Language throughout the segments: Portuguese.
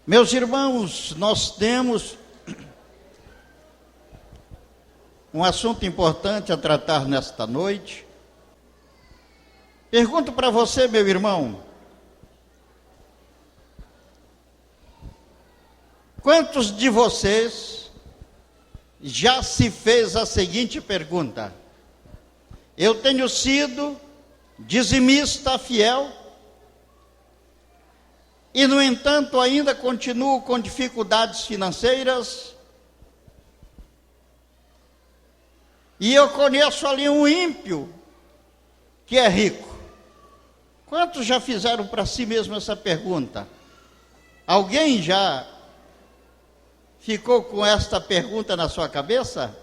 Meus irmãos, nós temos um assunto importante a tratar nesta noite. Pergunto para você, meu irmão, quantos de vocês já se fez a seguinte pergunta: eu tenho sido dizimista fiel e, no entanto, ainda continuo com dificuldades financeiras, e eu conheço ali um ímpio que é rico. Quantos já fizeram para si mesmo essa pergunta? Alguém já ficou com esta pergunta na sua cabeça?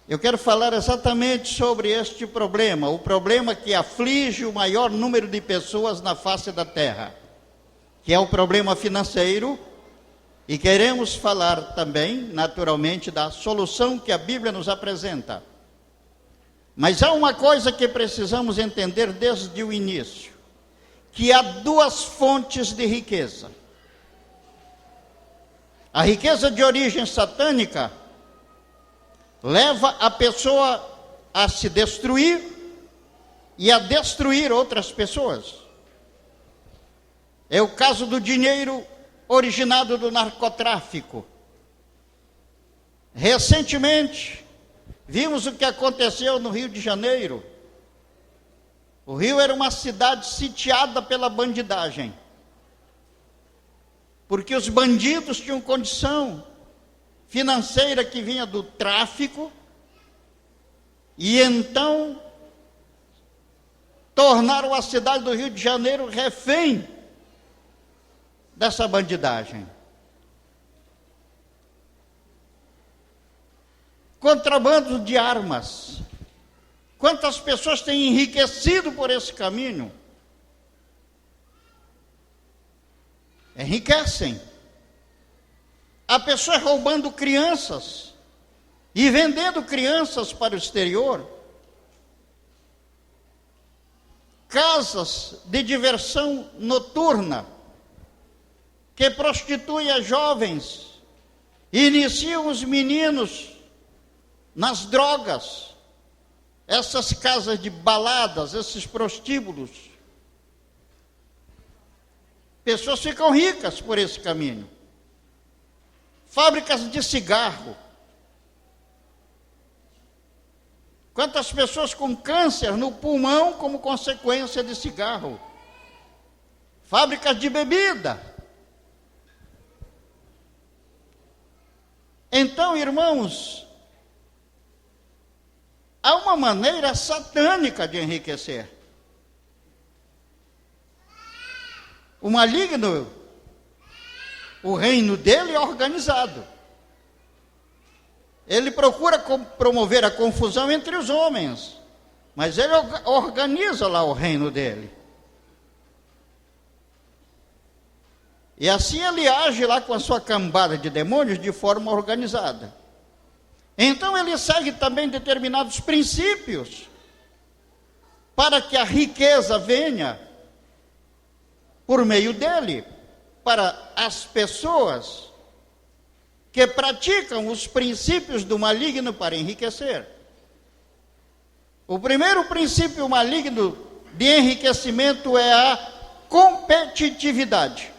Eu quero falar exatamente sobre este problema, o problema que aflige o maior número de pessoas na face da terra, que é o problema financeiro, e queremos falar também, naturalmente, da solução que a Bíblia nos apresenta. Mas há uma coisa que precisamos entender desde o início, que há duas fontes de riqueza. A riqueza de origem satânica leva a pessoa a se destruir e a destruir outras pessoas. É o caso do dinheiro originado do narcotráfico. Recentemente, vimos o que aconteceu no Rio de Janeiro. O Rio era uma cidade sitiada pela bandidagem, porque os bandidos tinham condição financeira que vinha do tráfico, e então tornaram a cidade do Rio de Janeiro refém dessa bandidagem. Contrabando de armas. Quantas pessoas têm enriquecido por esse caminho? Enriquecem. Há pessoas roubando crianças e vendendo crianças para o exterior. Casas de diversão noturna que prostituem as jovens e iniciam os meninos nas drogas. Essas casas de baladas, esses prostíbulos. Pessoas ficam ricas por esse caminho. Fábricas de cigarro. Quantas pessoas com câncer no pulmão como consequência de cigarro. Fábricas de bebida. Então, irmãos, há uma maneira satânica de enriquecer. O maligno, o reino dele é organizado. Ele procura promover a confusão entre os homens, mas ele organiza lá o reino dele. E assim ele age lá com a sua cambada de demônios de forma organizada. Então ele segue também determinados princípios para que a riqueza venha por meio dele para as pessoas que praticam os princípios do maligno para enriquecer. O primeiro princípio maligno de enriquecimento é a competitividade.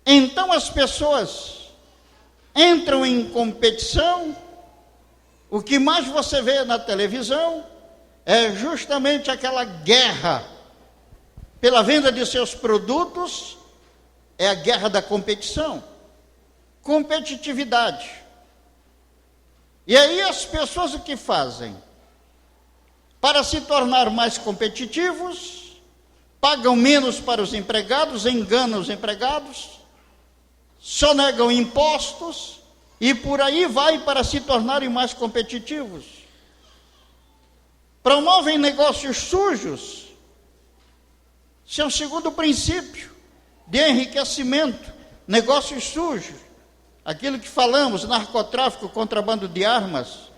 Então as pessoas entram em competição. O que mais você vê na televisão é justamente aquela guerra pela venda de seus produtos, é a guerra da competição, competitividade. E aí as pessoas o que fazem? Para se tornar mais competitivos, pagam menos para os empregados, enganam os empregados, sonegam impostos, e por aí vai para se tornarem mais competitivos. Promovem negócios sujos. Esse é o segundo princípio de enriquecimento, negócios sujos. Aquilo que falamos, narcotráfico, contrabando de armas,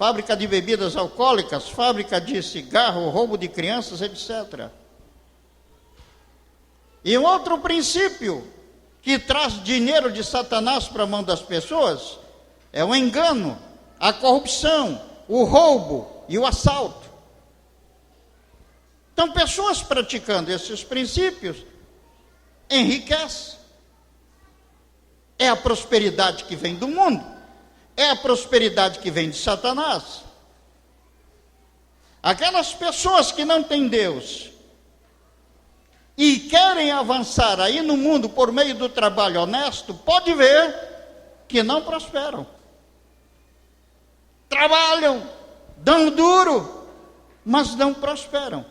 fábrica de bebidas alcoólicas, fábrica de cigarro, roubo de crianças, etc. E um outro princípio que traz dinheiro de Satanás para a mão das pessoas é o engano, a corrupção, o roubo e o assalto. Então, pessoas praticando esses princípios enriquecem. É a prosperidade que vem do mundo, é a prosperidade que vem de Satanás. Aquelas pessoas que não têm Deus e querem avançar aí no mundo por meio do trabalho honesto, pode ver que não prosperam. Trabalham, dão duro, mas não prosperam.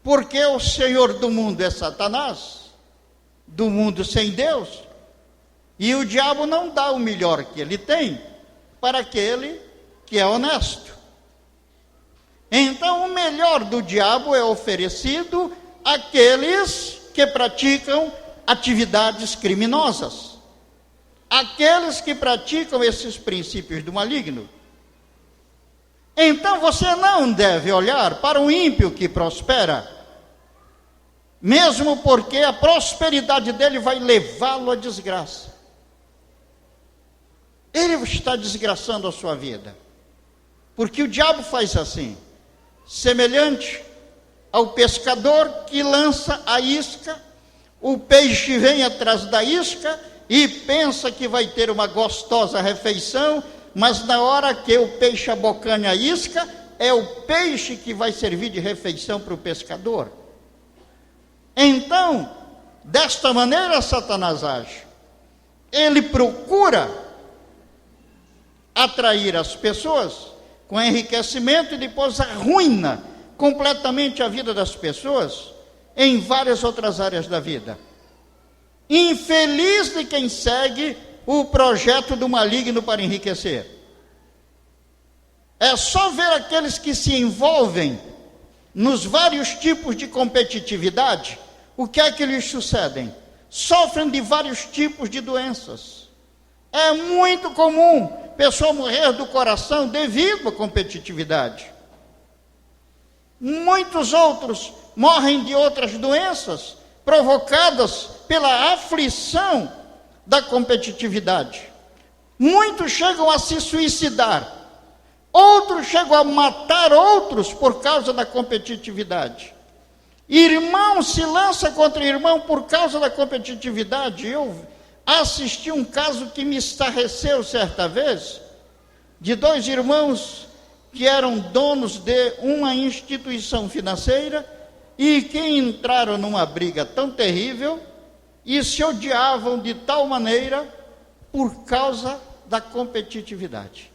Porque o Senhor do mundo é Satanás, do mundo sem Deus, e o diabo não dá o melhor que ele tem para aquele que é honesto. Então, o melhor do diabo é oferecido àqueles que praticam atividades criminosas, aqueles que praticam esses princípios do maligno. Então, você não deve olhar para o ímpio que prospera, mesmo porque a prosperidade dele vai levá-lo à desgraça. Ele está desgraçando a sua vida, porque o diabo faz assim, semelhante ao pescador que lança a isca, o peixe vem atrás da isca e pensa que vai ter uma gostosa refeição, mas na hora que o peixe abocanha a isca, é o peixe que vai servir de refeição para o pescador. Então, desta maneira Satanás age. Ele procura atrair as pessoas com enriquecimento e depois arruína completamente a vida das pessoas em várias outras áreas da vida. Infeliz de quem segue o projeto do maligno para enriquecer. É só ver aqueles que se envolvem nos vários tipos de competitividade, o que é que lhes sucedem? Sofrem de vários tipos de doenças. É muito comum pessoa morrer do coração devido à competitividade. Muitos outros morrem de outras doenças provocadas pela aflição da competitividade. Muitos chegam a se suicidar. Outros chegam a matar outros por causa da competitividade. Irmão se lança contra irmão por causa da competitividade. Eu assisti um caso que me estarreceu certa vez, de dois irmãos que eram donos de uma instituição financeira e que entraram numa briga tão terrível e se odiavam de tal maneira por causa da competitividade.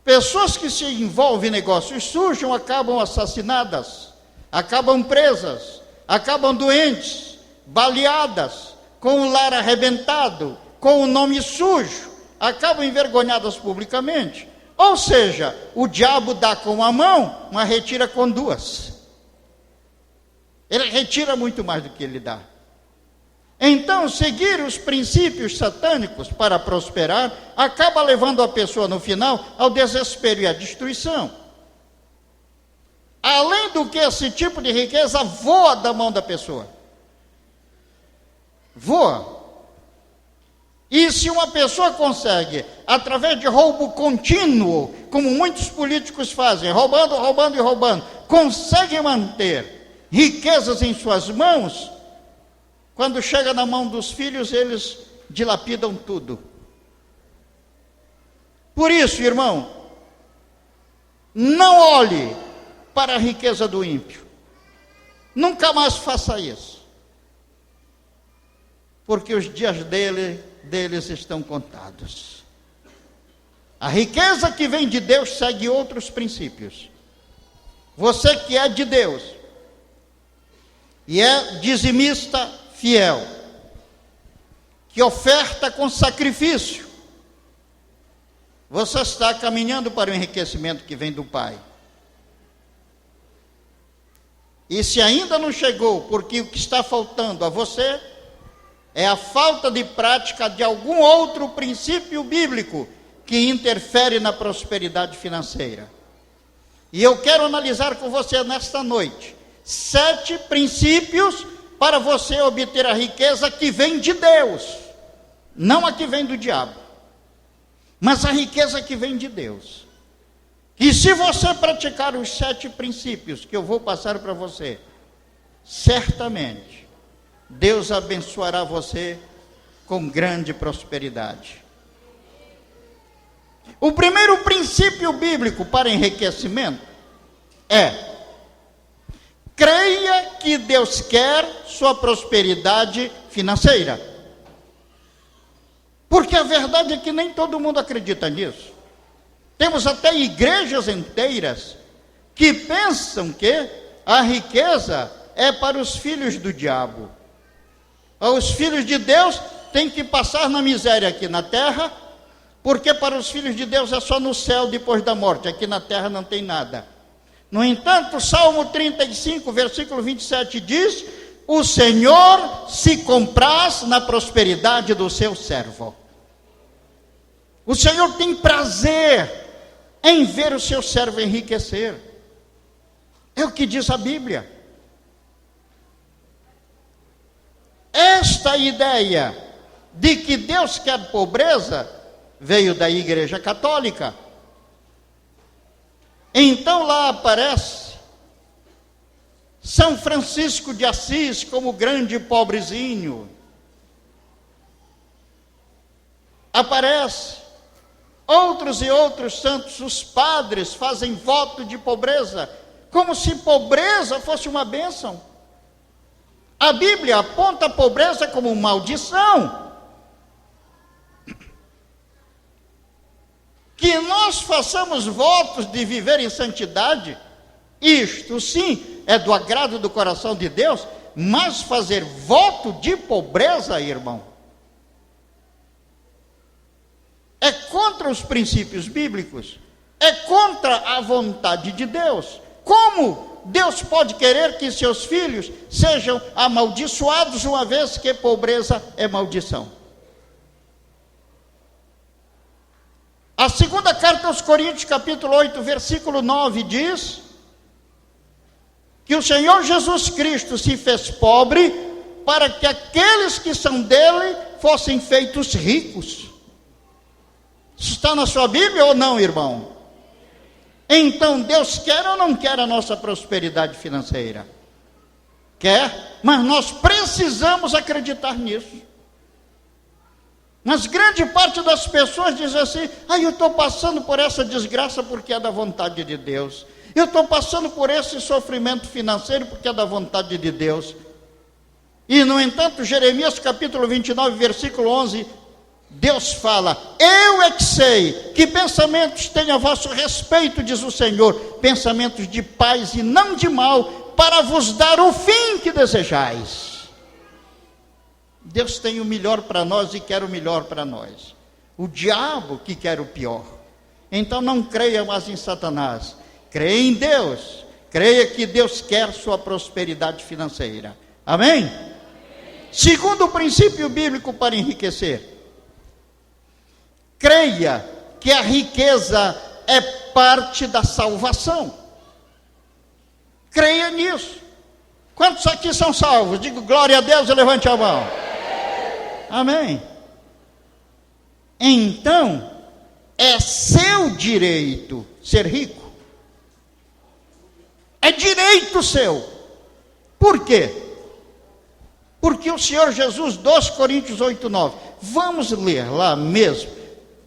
Pessoas que se envolvem em negócios sujos acabam assassinadas, acabam presas, acabam doentes, baleadas, com o lar arrebentado, com o nome sujo, acabam envergonhadas publicamente. Ou seja, o diabo dá com uma mão, mas retira com duas. Ele retira muito mais do que ele dá. Então, seguir os princípios satânicos para prosperar acaba levando a pessoa no final ao desespero e à destruição. Além do que esse tipo de riqueza voa da mão da pessoa. Voa. E se uma pessoa consegue, através de roubo contínuo, como muitos políticos fazem, roubando, roubando e roubando, consegue manter riquezas em suas mãos, quando chega na mão dos filhos, eles dilapidam tudo. Por isso, irmão, não olhe para a riqueza do ímpio. Nunca mais faça isso. Porque os dias deles estão contados. A riqueza que vem de Deus segue outros princípios. Você que é de Deus e é dizimista fiel, que oferta com sacrifício, você está caminhando para o enriquecimento que vem do Pai. E se ainda não chegou, porque o que está faltando a você é a falta de prática de algum outro princípio bíblico que interfere na prosperidade financeira. E eu quero analisar com você nesta noite 7 princípios para você obter a riqueza que vem de Deus, não a que vem do diabo, mas a riqueza que vem de Deus. E se você praticar os 7 princípios que eu vou passar para você, certamente Deus abençoará você com grande prosperidade. O primeiro princípio bíblico para enriquecimento é: creia que Deus quer sua prosperidade financeira. Porque a verdade é que nem todo mundo acredita nisso. Temos até igrejas inteiras que pensam que a riqueza é para os filhos do diabo. Os filhos de Deus têm que passar na miséria aqui na terra, porque para os filhos de Deus é só no céu depois da morte, aqui na terra não tem nada. No entanto, Salmo 35, versículo 27 diz: o Senhor se compraz na prosperidade do seu servo. O Senhor tem prazer em ver o seu servo enriquecer. É o que diz a Bíblia. Esta ideia de que Deus quer pobreza veio da Igreja Católica. Então lá aparece São Francisco de Assis como grande pobrezinho. Aparece outros e outros santos, os padres fazem voto de pobreza, como se pobreza fosse uma bênção. A Bíblia aponta a pobreza como maldição. Que nós façamos votos de viver em santidade, isto sim é do agrado do coração de Deus, mas fazer voto de pobreza, irmão, é contra os princípios bíblicos, é contra a vontade de Deus. Como Deus pode querer que seus filhos sejam amaldiçoados, uma vez que pobreza é maldição? A segunda carta aos Coríntios, capítulo 8, versículo 9, diz que o Senhor Jesus Cristo se fez pobre para que aqueles que são dele fossem feitos ricos. Isso está na sua Bíblia ou não, irmão? Então, Deus quer ou não quer a nossa prosperidade financeira? Quer, mas nós precisamos acreditar nisso. Mas grande parte das pessoas diz assim: eu estou passando por essa desgraça porque é da vontade de Deus. Eu estou passando por esse sofrimento financeiro porque é da vontade de Deus. E, no entanto, Jeremias capítulo 29, versículo 11, Deus fala: eu é que sei que pensamentos tenho a vosso respeito, diz o Senhor, pensamentos de paz e não de mal, para vos dar o fim que desejais. Deus tem o melhor para nós e quer o melhor para nós. O diabo que quer o pior. Então não creia mais em Satanás, creia em Deus, creia que Deus quer sua prosperidade financeira. Amém? Segundo princípio bíblico para enriquecer: creia que a riqueza é parte da salvação. Creia nisso. Quantos aqui são salvos? Digo glória a Deus e levante a mão. Amém. Então, é seu direito ser rico. É direito seu. Por quê? Porque o Senhor Jesus, 2 Coríntios 8, 9. Vamos ler lá mesmo.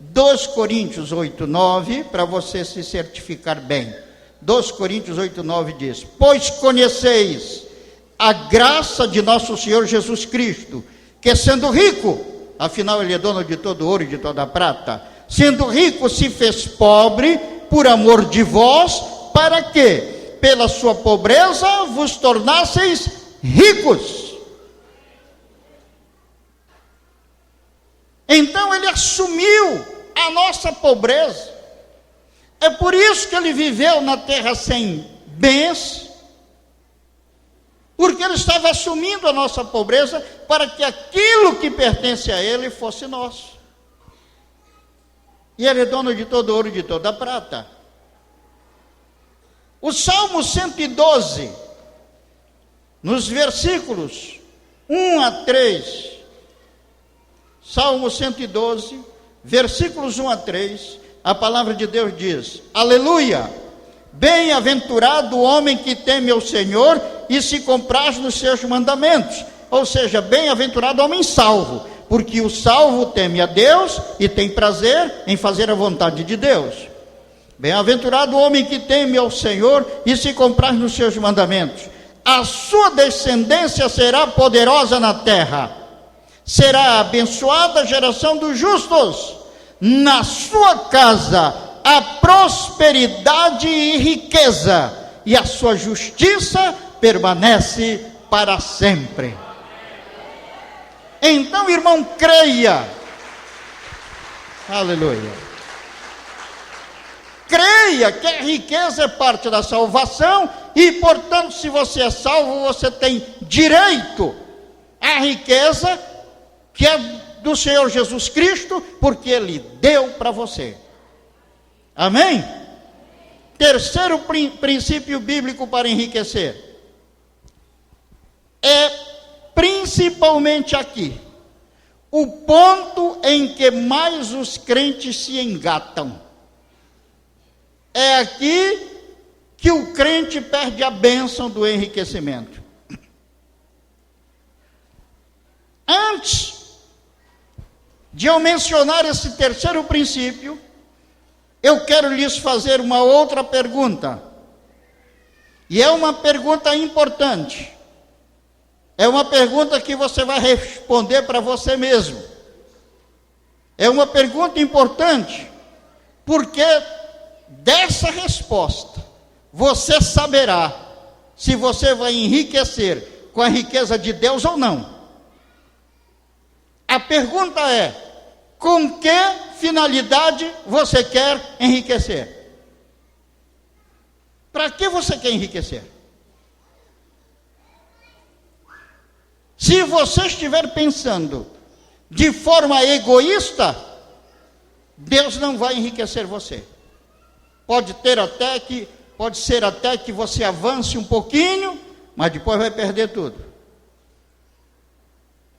2 Coríntios 8, 9, para você se certificar bem. 2 Coríntios 8, 9 diz: pois conheceis a graça de nosso Senhor Jesus Cristo, que sendo rico, afinal ele é dono de todo ouro e de toda prata, sendo rico se fez pobre por amor de vós, para que pela sua pobreza vos tornasseis ricos. Então ele assumiu a nossa pobreza. É por isso que ele viveu na terra sem bens, Porque ele estava assumindo a nossa pobreza para que aquilo que pertence a ele fosse nosso. E ele é dono de todo ouro e de toda prata. O Salmo 112, nos versículos 1 a 3, Salmo 112, versículos 1 a 3, a palavra de Deus diz: Aleluia! Bem-aventurado o homem que teme ao Senhor e se compraz nos seus mandamentos. Ou seja, bem-aventurado o homem salvo, porque o salvo teme a Deus e tem prazer em fazer a vontade de Deus. Bem-aventurado o homem que teme ao Senhor e se compraz nos seus mandamentos. A sua descendência será poderosa na terra. Será abençoada a geração dos justos. Na sua casa a prosperidade e riqueza, e a sua justiça permanece para sempre. Então, irmão, creia. Aleluia. Creia que a riqueza é parte da salvação e, portanto, se você é salvo, você tem direito à riqueza que é do Senhor Jesus Cristo, porque Ele deu para você. Amém? Terceiro princípio bíblico para enriquecer. É principalmente aqui o ponto em que mais os crentes se engatam. É aqui que o crente perde a bênção do enriquecimento. Antes de eu mencionar esse terceiro princípio, eu quero lhes fazer uma outra pergunta. E é uma pergunta importante. É uma pergunta que você vai responder para você mesmo. É uma pergunta importante, porque dessa resposta você saberá se você vai enriquecer com a riqueza de Deus ou não. A pergunta é: com que finalidade você quer enriquecer? Para que você quer enriquecer? Se você estiver pensando de forma egoísta, Deus não vai enriquecer você. Pode ser até que você avance um pouquinho, mas depois vai perder tudo.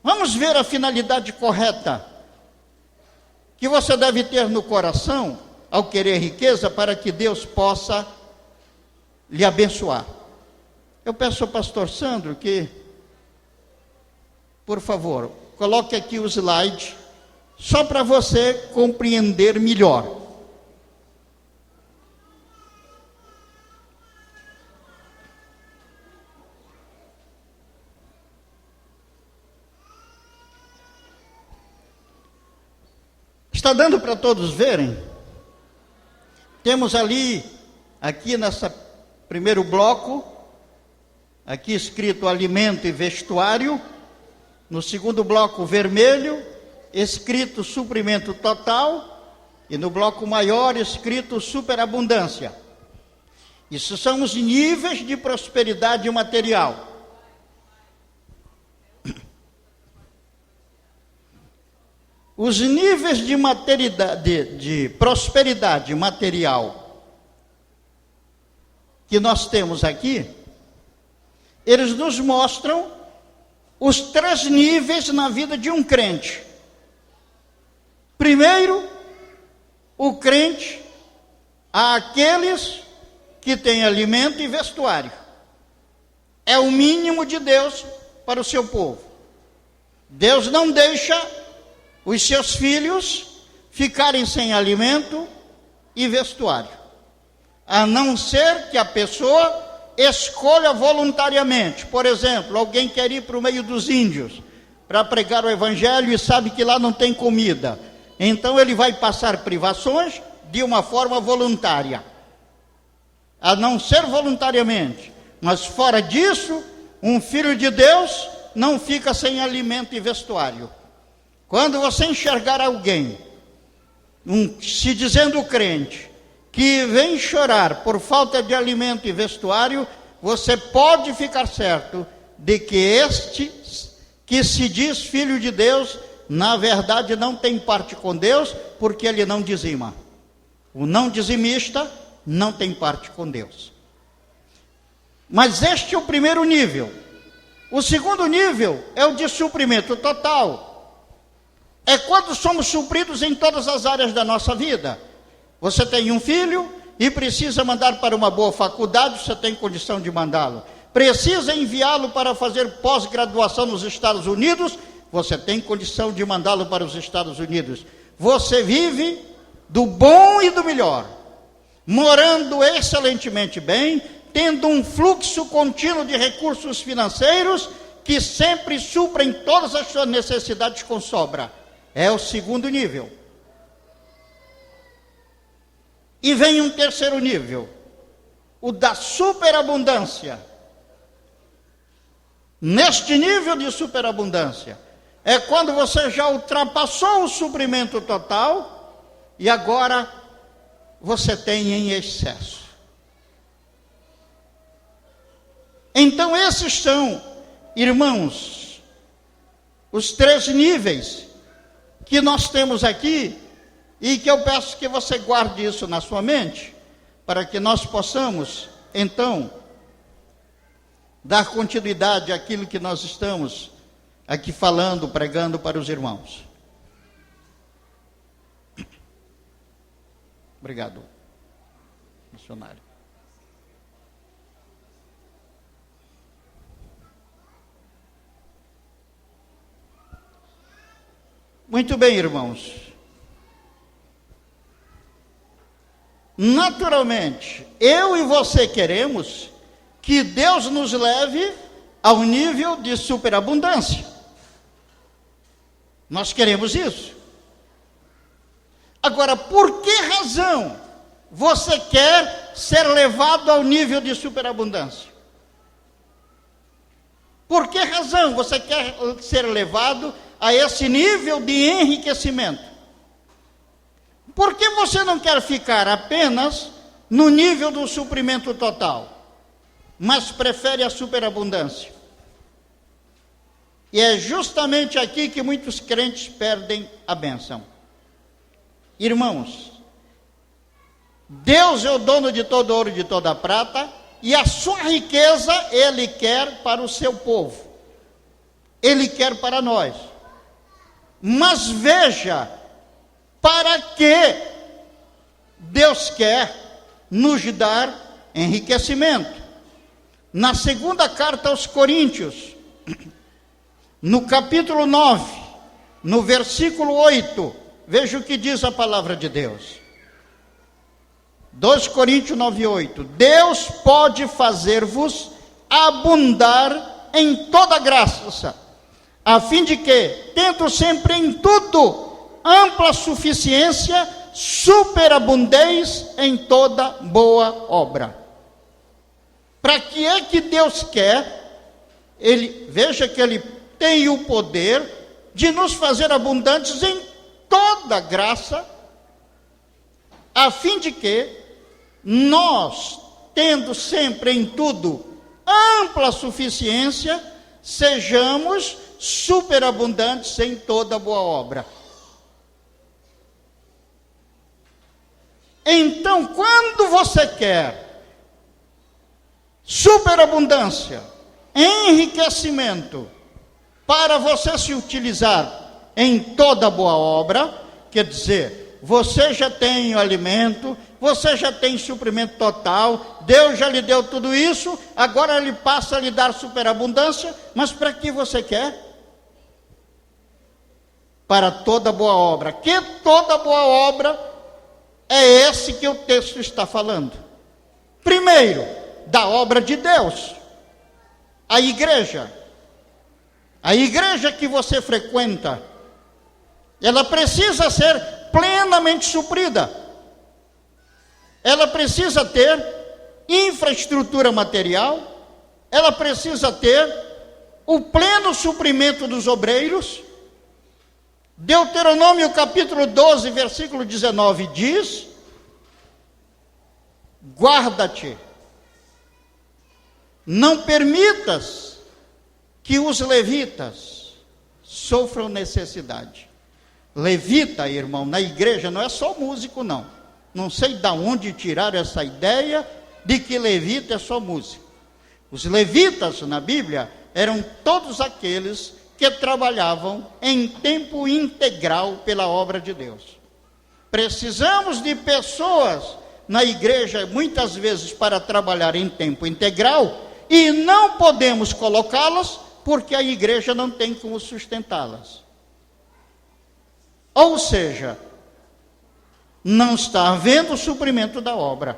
Vamos ver a finalidade correta que você deve ter no coração ao querer riqueza, para que Deus possa lhe abençoar. Eu peço ao pastor Sandro que, por favor, coloque aqui o slide, só para você compreender melhor. Está dando para todos verem? Temos ali, aqui nessa primeiro bloco, aqui escrito alimento e vestuário. No segundo bloco vermelho, escrito suprimento total. E no bloco maior, escrito superabundância. Isso são os níveis de prosperidade material. Os níveis de prosperidade material que nós temos aqui, eles nos mostram os 3 níveis na vida de um crente. Primeiro, o crente, há aqueles que têm alimento e vestuário. É o mínimo de Deus para o seu povo. Deus não deixa os seus filhos ficarem sem alimento e vestuário, a não ser que a pessoa escolha voluntariamente. Por exemplo, alguém quer ir para o meio dos índios para pregar o evangelho e sabe que lá não tem comida, então ele vai passar privações de uma forma voluntária, a não ser voluntariamente. Mas fora disso, um filho de Deus não fica sem alimento e vestuário. Quando você enxergar alguém, se dizendo crente, que vem chorar por falta de alimento e vestuário, você pode ficar certo de que este que se diz filho de Deus, na verdade não tem parte com Deus, porque ele não dizima. O não dizimista não tem parte com Deus. Mas este é o primeiro nível. O segundo nível é o de suprimento total. É quando somos supridos em todas as áreas da nossa vida. Você tem um filho e precisa mandar para uma boa faculdade, você tem condição de mandá-lo. Precisa enviá-lo para fazer pós-graduação nos Estados Unidos, você tem condição de mandá-lo para os Estados Unidos. Você vive do bom e do melhor, morando excelentemente bem, tendo um fluxo contínuo de recursos financeiros que sempre suprem todas as suas necessidades com sobra. É o segundo nível. E vem um terceiro nível, o da superabundância. Neste nível de superabundância, é quando você já ultrapassou o suprimento total e agora você tem em excesso. Então esses são, irmãos, os 3 níveis que nós temos aqui e que eu peço que você guarde isso na sua mente, para que nós possamos, então, dar continuidade àquilo que nós estamos aqui falando, pregando para os irmãos. Obrigado, missionário. Muito bem, irmãos. Naturalmente, eu e você queremos que Deus nos leve ao nível de superabundância. Nós queremos isso. Agora, por que razão você quer ser levado ao nível de superabundância? Por que razão você quer ser levado a esse nível de enriquecimento? Por que você não quer ficar apenas no nível do suprimento total, mas prefere a superabundância? E é justamente aqui que muitos crentes perdem a bênção. Irmãos, Deus é o dono de todo ouro e de toda prata, e a sua riqueza Ele quer para o seu povo. Ele quer para nós. Mas veja, para que Deus quer nos dar enriquecimento? Na segunda carta aos Coríntios, no capítulo 9, no versículo 8, veja o que diz a palavra de Deus. 2 Coríntios 9, 8. Deus pode fazer-vos abundar em toda graça, a fim de que, tendo sempre em tudo ampla suficiência, superabundeis em toda boa obra. Para que é que Deus quer? Veja que Ele tem o poder de nos fazer abundantes em toda graça, a fim de que nós, tendo sempre em tudo ampla suficiência, sejamos superabundantes em toda boa obra. Então, quando você quer superabundância, enriquecimento, para você se utilizar em toda boa obra, quer dizer, você já tem o alimento, você já tem suprimento total, Deus já lhe deu tudo isso, agora Ele passa a lhe dar superabundância, mas para que você quer? Para toda boa obra. Que toda boa obra é esse que o texto está falando? Primeiro, da obra de Deus, a igreja. A igreja que você frequenta, ela precisa ser plenamente suprida. Ela precisa ter infraestrutura material, ela precisa ter o pleno suprimento dos obreiros. Deuteronômio capítulo 12, versículo 19 diz: guarda-te, não permitas que os levitas sofram necessidade. Levita, irmão, na igreja não é só músico, não. Não sei de onde tiraram essa ideia de que levita é só músico. Os levitas na Bíblia eram todos aqueles que trabalhavam em tempo integral pela obra de Deus. Precisamos de pessoas na igreja, muitas vezes, para trabalhar em tempo integral, e não podemos colocá-las porque a igreja não tem como sustentá-las. Ou seja, não está havendo o suprimento da obra.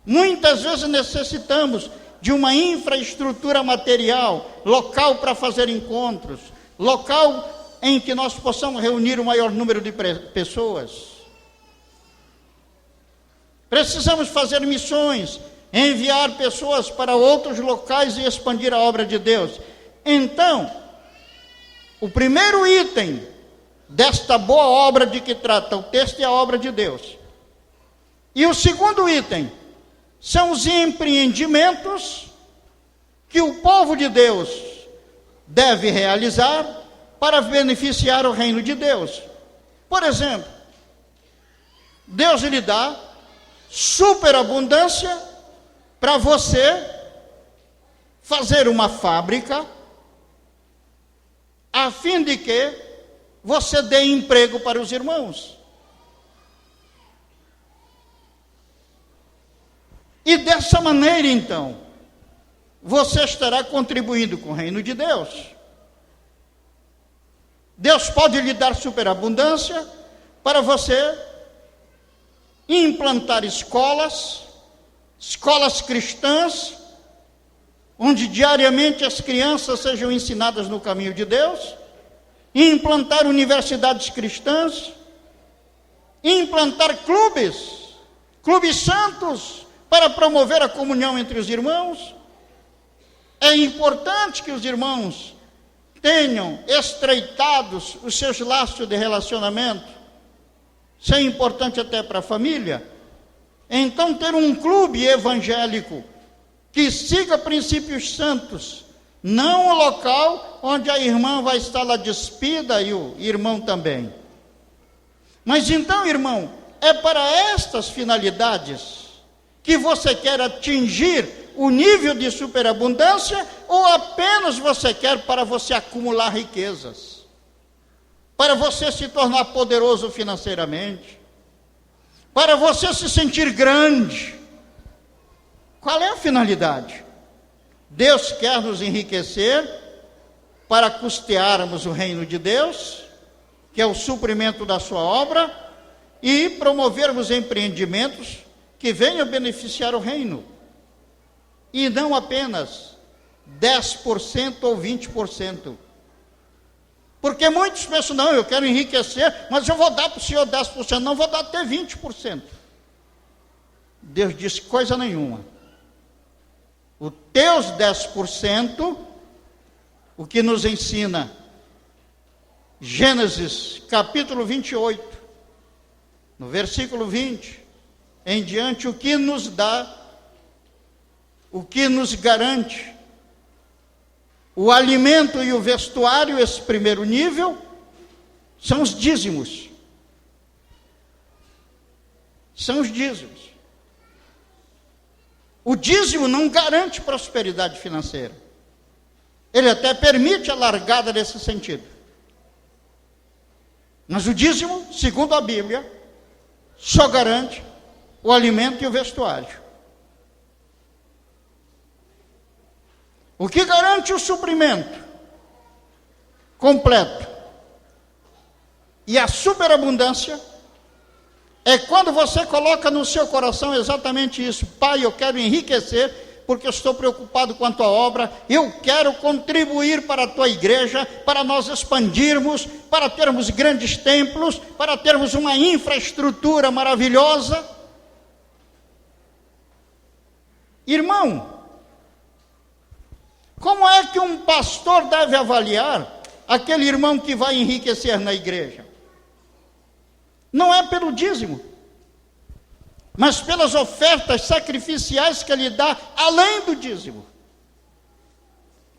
Muitas vezes necessitamos de uma infraestrutura material, local para fazer encontros, local em que nós possamos reunir o maior número de pessoas. Precisamos fazer missões, enviar pessoas para outros locais e expandir a obra de Deus. Então, o primeiro item desta boa obra de que trata o texto é a obra de Deus. E o segundo item são os empreendimentos que o povo de Deus deve realizar para beneficiar o reino de Deus. Por exemplo, Deus lhe dá superabundância para você fazer uma fábrica, a fim de que você dê emprego para os irmãos. E dessa maneira, então, você estará contribuindo com o reino de Deus. Deus pode lhe dar superabundância para você implantar escolas cristãs, onde diariamente as crianças sejam ensinadas no caminho de Deus, implantar universidades cristãs, implantar clubes santos, para promover a comunhão entre os irmãos. É importante que os irmãos tenham estreitados os seus laços de relacionamento. Isso é importante até para a família. Então, ter um clube evangélico que siga princípios santos, não o local onde a irmã vai estar lá despida e o irmão também. Mas então, irmão, é para estas finalidades que você quer atingir o nível de superabundância, ou apenas você quer para você acumular riquezas, para você se tornar poderoso financeiramente, para você se sentir grande? Qual é a finalidade? Deus quer nos enriquecer para custearmos o reino de Deus, que é o suprimento da sua obra, e promovermos empreendimentos que venham beneficiar o reino, e não apenas 10% ou 20%. Porque muitos pensam, não, eu quero enriquecer, mas eu vou dar para o senhor 10%, não, vou dar até 20%. Deus disse coisa nenhuma. Os teus 10%, o que nos ensina Gênesis capítulo 28, no versículo 20, em diante, o que nos dá, o que nos garante o alimento e o vestuário, esse primeiro nível, são os dízimos. São os dízimos. O dízimo não garante prosperidade financeira. Ele até permite a largada nesse sentido. Mas o dízimo, segundo a Bíblia, só garante o alimento e o vestuário. O que garante o suprimento completo e a superabundância é quando você coloca no seu coração exatamente isso: Pai, eu quero enriquecer porque eu estou preocupado com a tua obra, eu quero contribuir para a tua igreja, para nós expandirmos, para termos grandes templos, para termos uma infraestrutura maravilhosa. Irmão, como é que um pastor deve avaliar aquele irmão que vai enriquecer na igreja? Não é pelo dízimo, mas pelas ofertas sacrificiais que ele dá além do dízimo.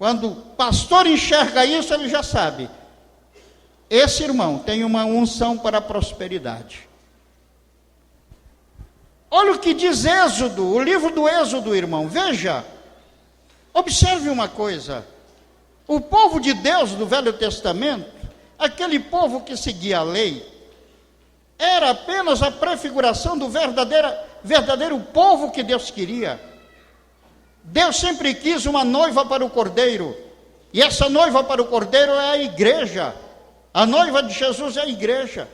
Quando o pastor enxerga isso, ele já sabe. Esse irmão tem uma unção para a prosperidade. Olha o que diz Êxodo, o livro do Êxodo, irmão. Veja, observe uma coisa. O povo de Deus do Velho Testamento, aquele povo que seguia a lei, era apenas a prefiguração do verdadeiro povo que Deus queria. Deus sempre quis uma noiva para o Cordeiro, e essa noiva para o Cordeiro é a igreja. A noiva de Jesus é a igreja.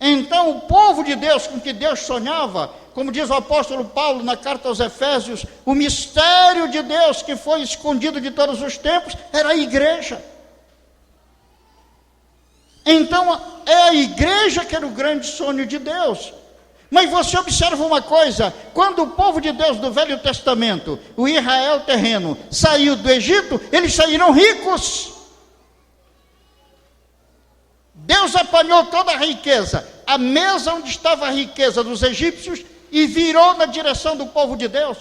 Então o povo de Deus com que Deus sonhava, como diz o apóstolo Paulo na carta aos Efésios, o mistério de Deus que foi escondido de todos os tempos, era a igreja. Então é a igreja que era o grande sonho de Deus. Mas você observa uma coisa, quando o povo de Deus do Velho Testamento, o Israel terreno, saiu do Egito, eles saíram ricos. Deus apanhou toda a riqueza, a mesa onde estava a riqueza dos egípcios, e virou na direção do povo de Deus.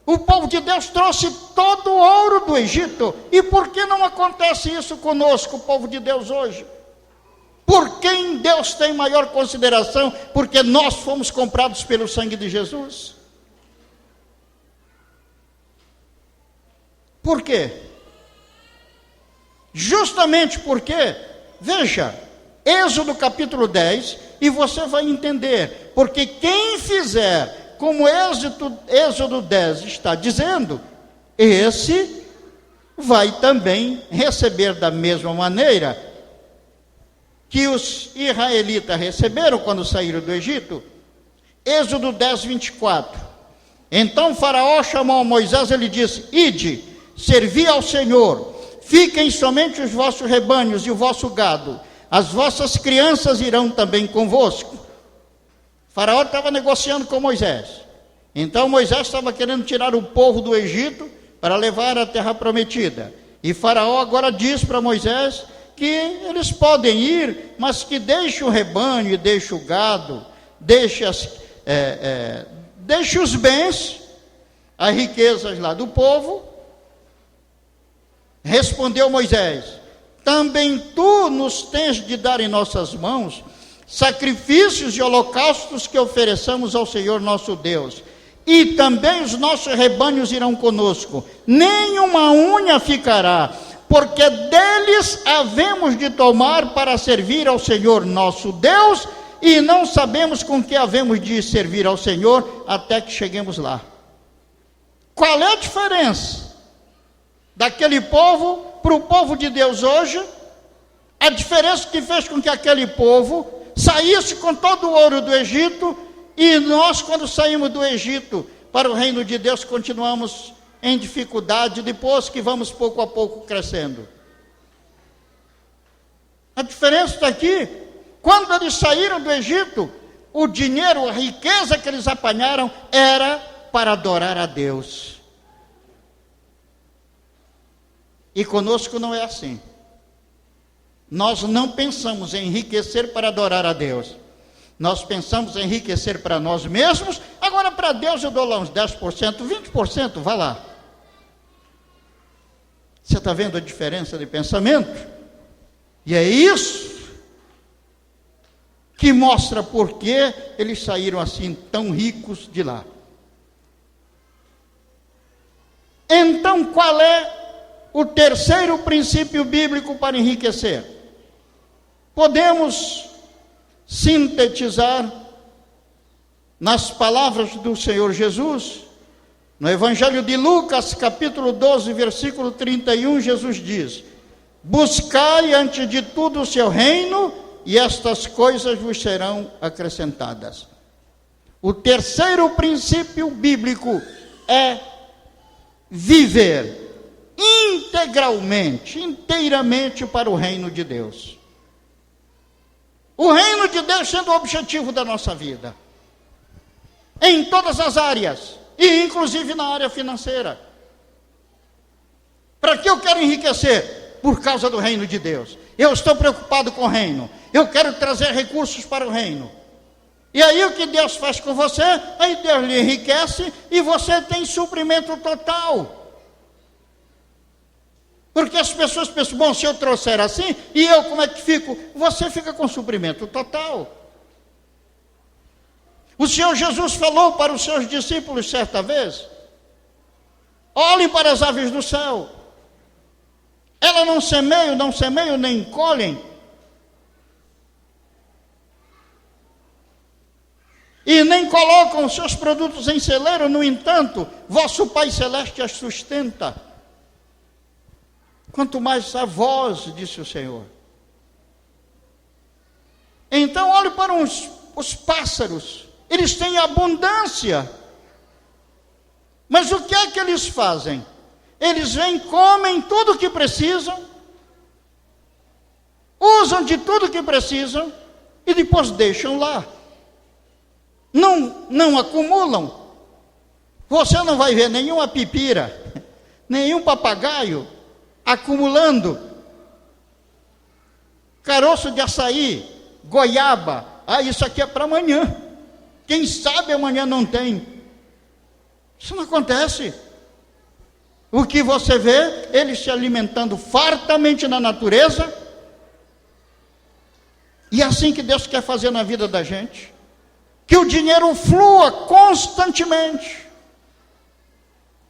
O povo de Deus trouxe todo o ouro do Egito. E por que não acontece isso conosco, o povo de Deus hoje? Por quem Deus tem maior consideração? Porque nós fomos comprados pelo sangue de Jesus. Por quê? Justamente porque, veja, Êxodo capítulo 10, e você vai entender, porque quem fizer como Êxodo 10 está dizendo, esse vai também receber da mesma maneira que os israelitas receberam quando saíram do Egito. Êxodo 10, 24. Então Faraó chamou a Moisés e lhe disse: ide, servi ao Senhor, fiquem somente os vossos rebanhos e o vosso gado, as vossas crianças irão também convosco. Faraó estava negociando com Moisés. Então Moisés estava querendo tirar o povo do Egito para levar à terra prometida. E Faraó agora diz para Moisés que eles podem ir, mas que deixe o rebanho e deixe o gado, deixe os bens, as riquezas lá do povo. Respondeu Moisés: também tu nos tens de dar em nossas mãos sacrifícios e holocaustos que ofereçamos ao Senhor nosso Deus, e também os nossos rebanhos irão conosco, nem uma unha ficará, porque deles havemos de tomar para servir ao Senhor nosso Deus, e não sabemos com que havemos de servir ao Senhor até que cheguemos lá. Qual é a diferença daquele povo para o povo de Deus hoje? A diferença que fez com que aquele povo saísse com todo o ouro do Egito, e nós, quando saímos do Egito para o reino de Deus, continuamos em dificuldade, depois que vamos pouco a pouco crescendo. A diferença está aqui. Quando eles saíram do Egito, o dinheiro, a riqueza que eles apanharam era para adorar a Deus. E conosco não é assim. Nós não pensamos em enriquecer para adorar a Deus. Nós pensamos em enriquecer para nós mesmos. Agora para Deus eu dou lá uns 10%, 20%, vá lá. Você está vendo a diferença de pensamento? E é isso que mostra por que eles saíram assim tão ricos de lá. Então qual é o terceiro princípio bíblico para enriquecer? Podemos sintetizar nas palavras do Senhor Jesus. No Evangelho de Lucas, capítulo 12, versículo 31, Jesus diz: buscai antes de tudo o seu reino, e estas coisas vos serão acrescentadas. O terceiro princípio bíblico é viver inteiramente para o reino de Deus. O reino de Deus sendo o objetivo da nossa vida, em todas as áreas, e inclusive na área financeira. Para que eu quero enriquecer? Por causa do reino de Deus. Eu estou preocupado com o reino, eu quero trazer recursos para o reino. E aí o que Deus faz com você? Aí Deus lhe enriquece e você tem suprimento total. Porque as pessoas pensam, bom, se eu trouxer assim, e eu como é que fico? Você fica com suprimento total. O Senhor Jesus falou para os seus discípulos certa vez: olhem para as aves do céu. Elas não semeiam, nem colhem. E nem colocam os seus produtos em celeiro, no entanto, vosso Pai Celeste as sustenta. Quanto mais a vós, disse o Senhor. Então, olhe para os pássaros. Eles têm abundância. Mas o que é que eles fazem? Eles vêm, comem tudo o que precisam, usam de tudo o que precisam e depois deixam lá. Não acumulam. Você não vai ver nenhuma pipira, nenhum papagaio acumulando caroço de açaí, goiaba. Isso aqui é para amanhã. Quem sabe amanhã não tem. Isso não acontece. O que você vê, eles se alimentando fartamente na natureza. E é assim que Deus quer fazer na vida da gente. Que o dinheiro flua constantemente.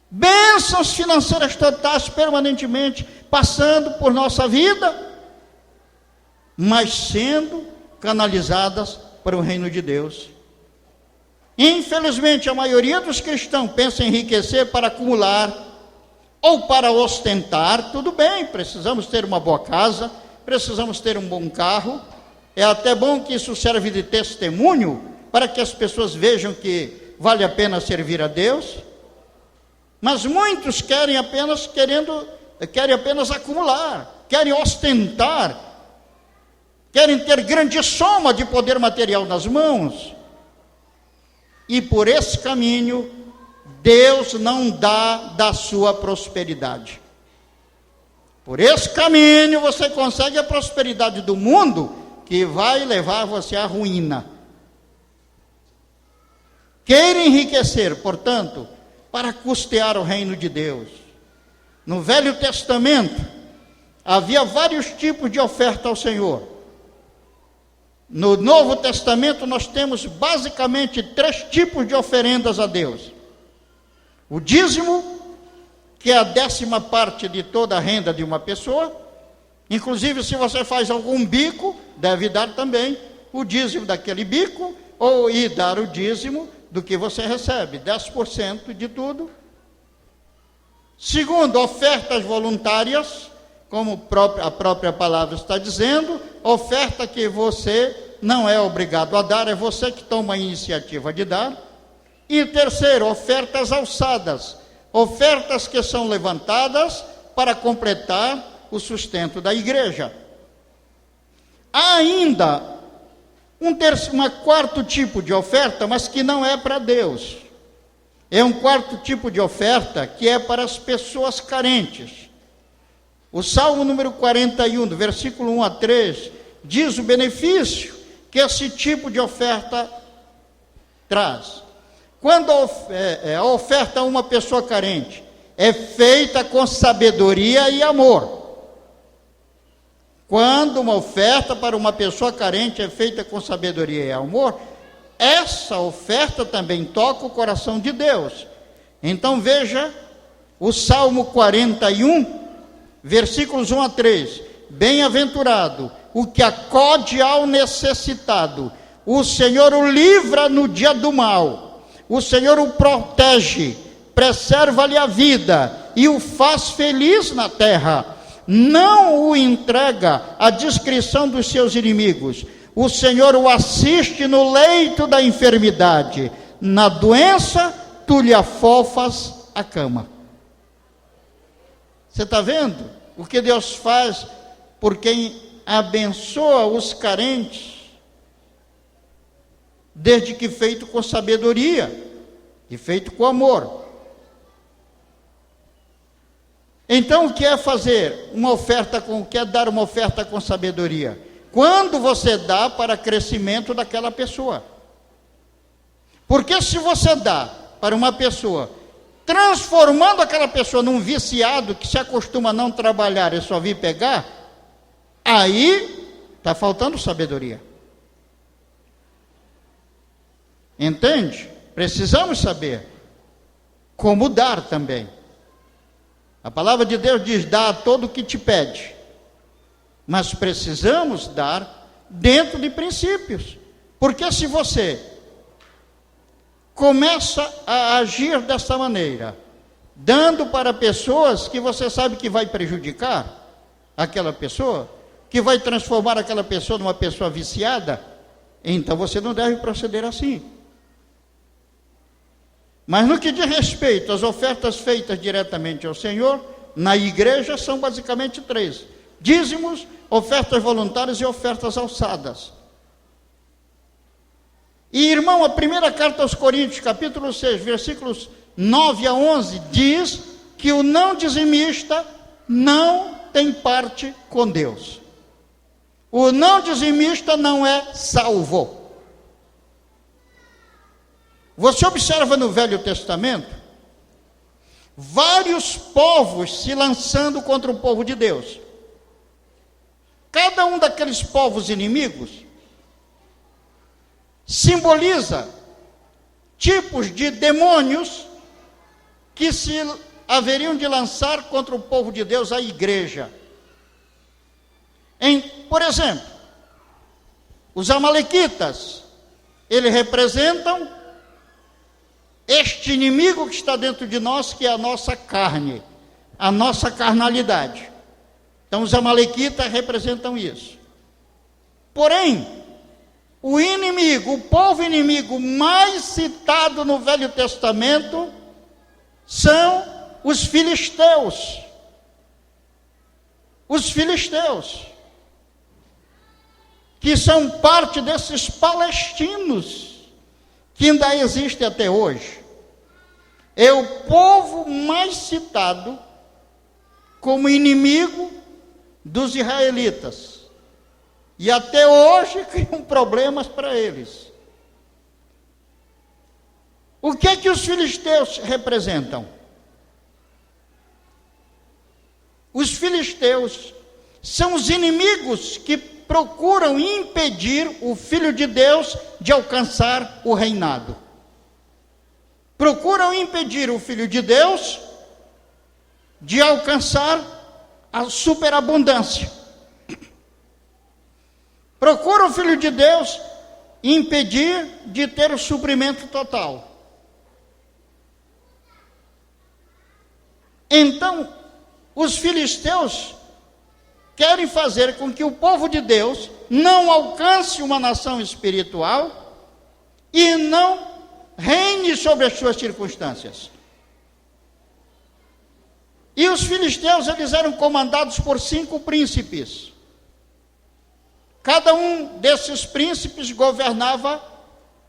Bênçãos financeiras totais permanentemente passando por nossa vida, mas sendo canalizadas para o reino de Deus. Infelizmente, a maioria dos cristãos pensa em enriquecer para acumular ou para ostentar. Tudo bem, precisamos ter uma boa casa, precisamos ter um bom carro. É até bom que isso serve de testemunho para que as pessoas vejam que vale a pena servir a Deus. Mas muitos querem apenas acumular, querem ostentar, querem ter grande soma de poder material nas mãos. E por esse caminho, Deus não dá da sua prosperidade. Por esse caminho você consegue a prosperidade do mundo, que vai levar você à ruína. Queira enriquecer, portanto, para custear o reino de Deus. No Velho Testamento, havia vários tipos de oferta ao Senhor. No Novo Testamento, nós temos basicamente 3 tipos de oferendas a Deus. O dízimo, que é a 10ª parte de toda a renda de uma pessoa. Inclusive, se você faz algum bico, deve dar também o dízimo daquele bico, e dar o dízimo do que você recebe, 10% de tudo. Segundo, ofertas voluntárias, como a própria palavra está dizendo, oferta que você não é obrigado a dar, é você que toma a iniciativa de dar. E terceiro, ofertas alçadas, ofertas que são levantadas para completar o sustento da igreja. Há ainda um 4º tipo de oferta, mas que não é para Deus. É um 4º tipo de oferta que é para as pessoas carentes. O Salmo número 41, do versículo 1 a 3, diz o benefício que esse tipo de oferta traz. Quando a oferta a uma pessoa carente é feita com sabedoria e amor. Quando uma oferta para uma pessoa carente é feita com sabedoria e amor, essa oferta também toca o coração de Deus. Então veja o Salmo 41, versículos 1 a 3. Bem-aventurado o que acode ao necessitado, o Senhor o livra no dia do mal, o Senhor o protege, preserva-lhe a vida e o faz feliz na terra. Não o entrega à discrição dos seus inimigos. O Senhor o assiste no leito da enfermidade. Na doença, tu lhe afofas a cama. Você está vendo o que Deus faz por quem abençoa os carentes, desde que feito com sabedoria e feito com amor. Então, o que é fazer uma oferta quer dar uma oferta com sabedoria? Quando você dá para crescimento daquela pessoa. Porque se você dá para uma pessoa transformando aquela pessoa num viciado que se acostuma a não trabalhar e só vir pegar, aí está faltando sabedoria. Entende? Precisamos saber como dar também. A palavra de Deus diz: dá a todo o que te pede. Mas precisamos dar dentro de princípios. Porque se você começa a agir dessa maneira, dando para pessoas que você sabe que vai prejudicar aquela pessoa, que vai transformar aquela pessoa numa pessoa viciada, então você não deve proceder assim. Mas no que diz respeito às ofertas feitas diretamente ao Senhor, na igreja são basicamente 3: dízimos, ofertas voluntárias e ofertas alçadas. E, irmão, a primeira carta aos Coríntios, capítulo 6, versículos 9 a 11, diz que o não dizimista não tem parte com Deus. O não dizimista não é salvo. Você observa no Velho Testamento vários povos se lançando contra o povo de Deus. Cada um daqueles povos inimigos simboliza tipos de demônios que se haveriam de lançar contra o povo de Deus, a igreja. Por exemplo, os amalequitas, eles representam este inimigo que está dentro de nós, que é a nossa carne, a nossa carnalidade. Então os amalequitas representam isso. Porém, o inimigo, o povo inimigo mais citado no Velho Testamento são os filisteus. Os filisteus, que são parte desses palestinos que ainda existem até hoje. É o povo mais citado como inimigo dos israelitas. E até hoje criam problemas para eles. O que é que os filisteus representam? Os filisteus são os inimigos que procuram impedir o Filho de Deus de alcançar o reinado. Procuram impedir o Filho de Deus de alcançar a superabundância. Procuram o Filho de Deus impedir de ter o suprimento total. Então, os filisteus querem fazer com que o povo de Deus não alcance uma nação espiritual e não reine sobre as suas circunstâncias. E os filisteus, eles eram comandados por 5 príncipes. Cada um desses príncipes governava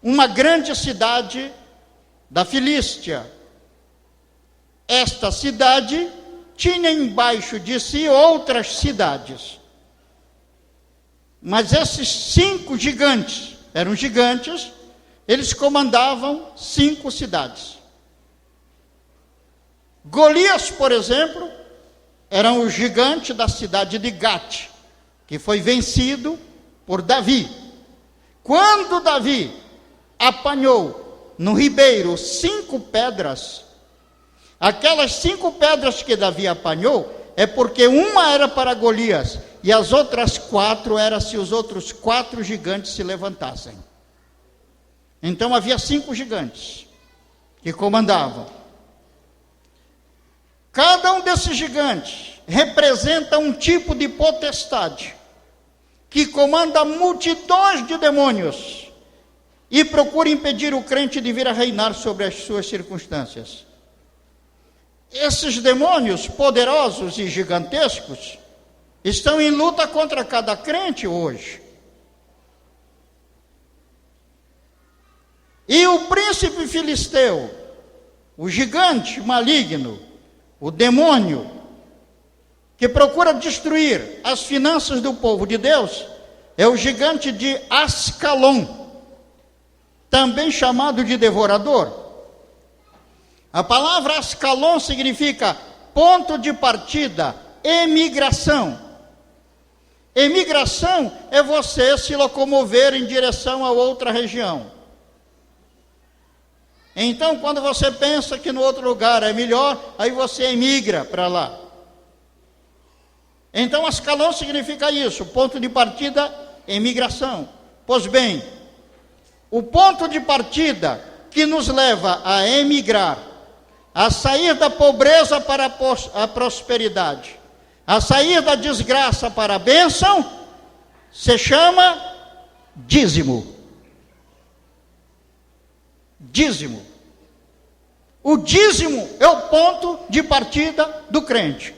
uma grande cidade da Filístia. Esta cidade tinha embaixo de si outras cidades. Mas esses 5 gigantes, eram gigantes, eles comandavam 5 cidades. Golias, por exemplo, era o gigante da cidade de Gate, que foi vencido por Davi. Quando Davi apanhou no ribeiro 5 pedras, aquelas 5 pedras que Davi apanhou, é porque uma era para Golias, e as outras 4 eram se os outros 4 gigantes se levantassem. Então havia 5 gigantes que comandavam. Cada um desses gigantes representa um tipo de potestade que comanda multidões de demônios e procura impedir o crente de vir a reinar sobre as suas circunstâncias. Esses demônios poderosos e gigantescos estão em luta contra cada crente hoje. E o príncipe filisteu, o gigante maligno, o demônio, que procura destruir as finanças do povo de Deus, é o gigante de Ascalon, também chamado de devorador. A palavra Ascalon significa ponto de partida, emigração. Emigração é você se locomover em direção a outra região. Então, quando você pensa que no outro lugar é melhor, aí você emigra para lá. Então, Ascalon significa isso, ponto de partida, emigração. Pois bem, o ponto de partida que nos leva a emigrar, a sair da pobreza para a prosperidade, a sair da desgraça para a bênção, se chama dízimo. Dízimo. O dízimo é o ponto de partida do crente.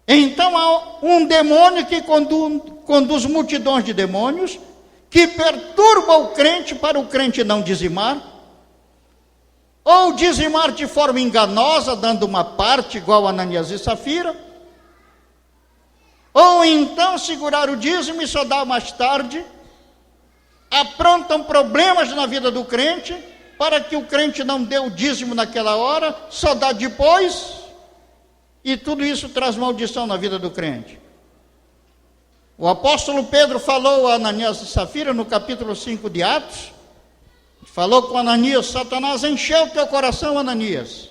Então há um demônio que conduz multidões de demônios, que perturba o crente para o crente não dizimar, ou dizimar de forma enganosa, dando uma parte igual a Ananias e Safira, ou então segurar o dízimo e só dar mais tarde. Aprontam problemas na vida do crente, para que o crente não dê o dízimo naquela hora, só dá depois, e tudo isso traz maldição na vida do crente. O apóstolo Pedro falou a Ananias e Safira no capítulo 5 de Atos, falou com Ananias: Satanás encheu o teu coração, Ananias,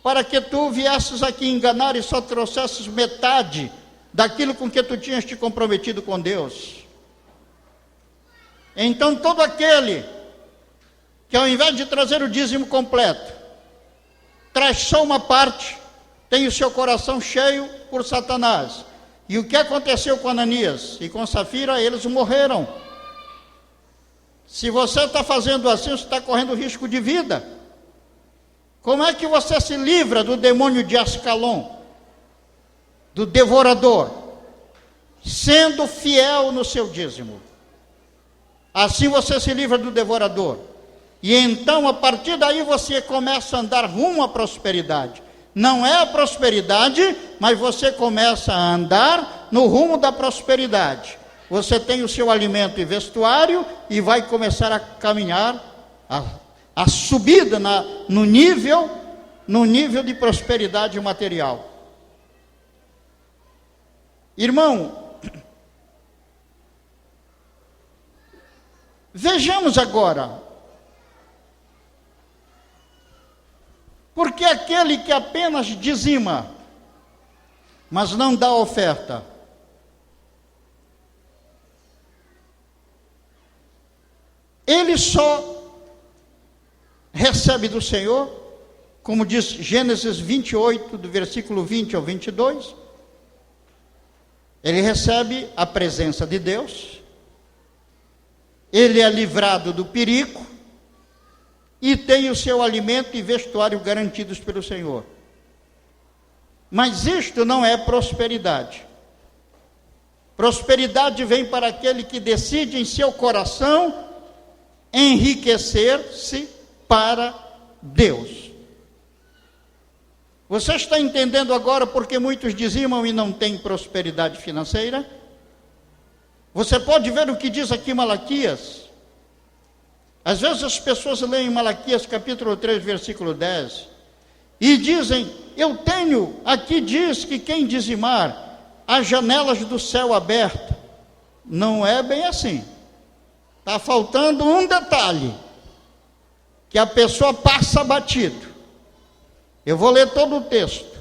para que tu viesses aqui enganar e só trouxesses metade daquilo com que tu tinhas te comprometido com Deus. Então todo aquele que ao invés de trazer o dízimo completo, traz só uma parte, tem o seu coração cheio por Satanás. E o que aconteceu com Ananias e com Safira? Eles morreram. Se você está fazendo assim, você está correndo risco de vida. Como é que você se livra do demônio de Ascalon, do devorador? Sendo fiel no seu dízimo. Assim você se livra do devorador. E então, a partir daí, você começa a andar rumo à prosperidade. Não é a prosperidade, mas você começa a andar no rumo da prosperidade. Você tem o seu alimento e vestuário e vai começar a caminhar a subida no nível de prosperidade material. Irmão, vejamos agora, porque aquele que apenas dizima, mas não dá oferta, ele só recebe do Senhor, como diz Gênesis 28, do versículo 20 ao 22, ele recebe a presença de Deus, ele é livrado do perigo, e tem o seu alimento e vestuário garantidos pelo Senhor. Mas isto não é prosperidade. Prosperidade vem para aquele que decide em seu coração enriquecer-se para Deus. Você está entendendo agora porque muitos dizimam e não têm prosperidade financeira? Você pode ver o que diz aqui Malaquias. Às vezes as pessoas leem Malaquias capítulo 3, versículo 10, e dizem: eu tenho, aqui diz que quem dizimar, as janelas do céu abertas. Não é bem assim. Está faltando um detalhe, que a pessoa passa batido. Eu vou ler todo o texto.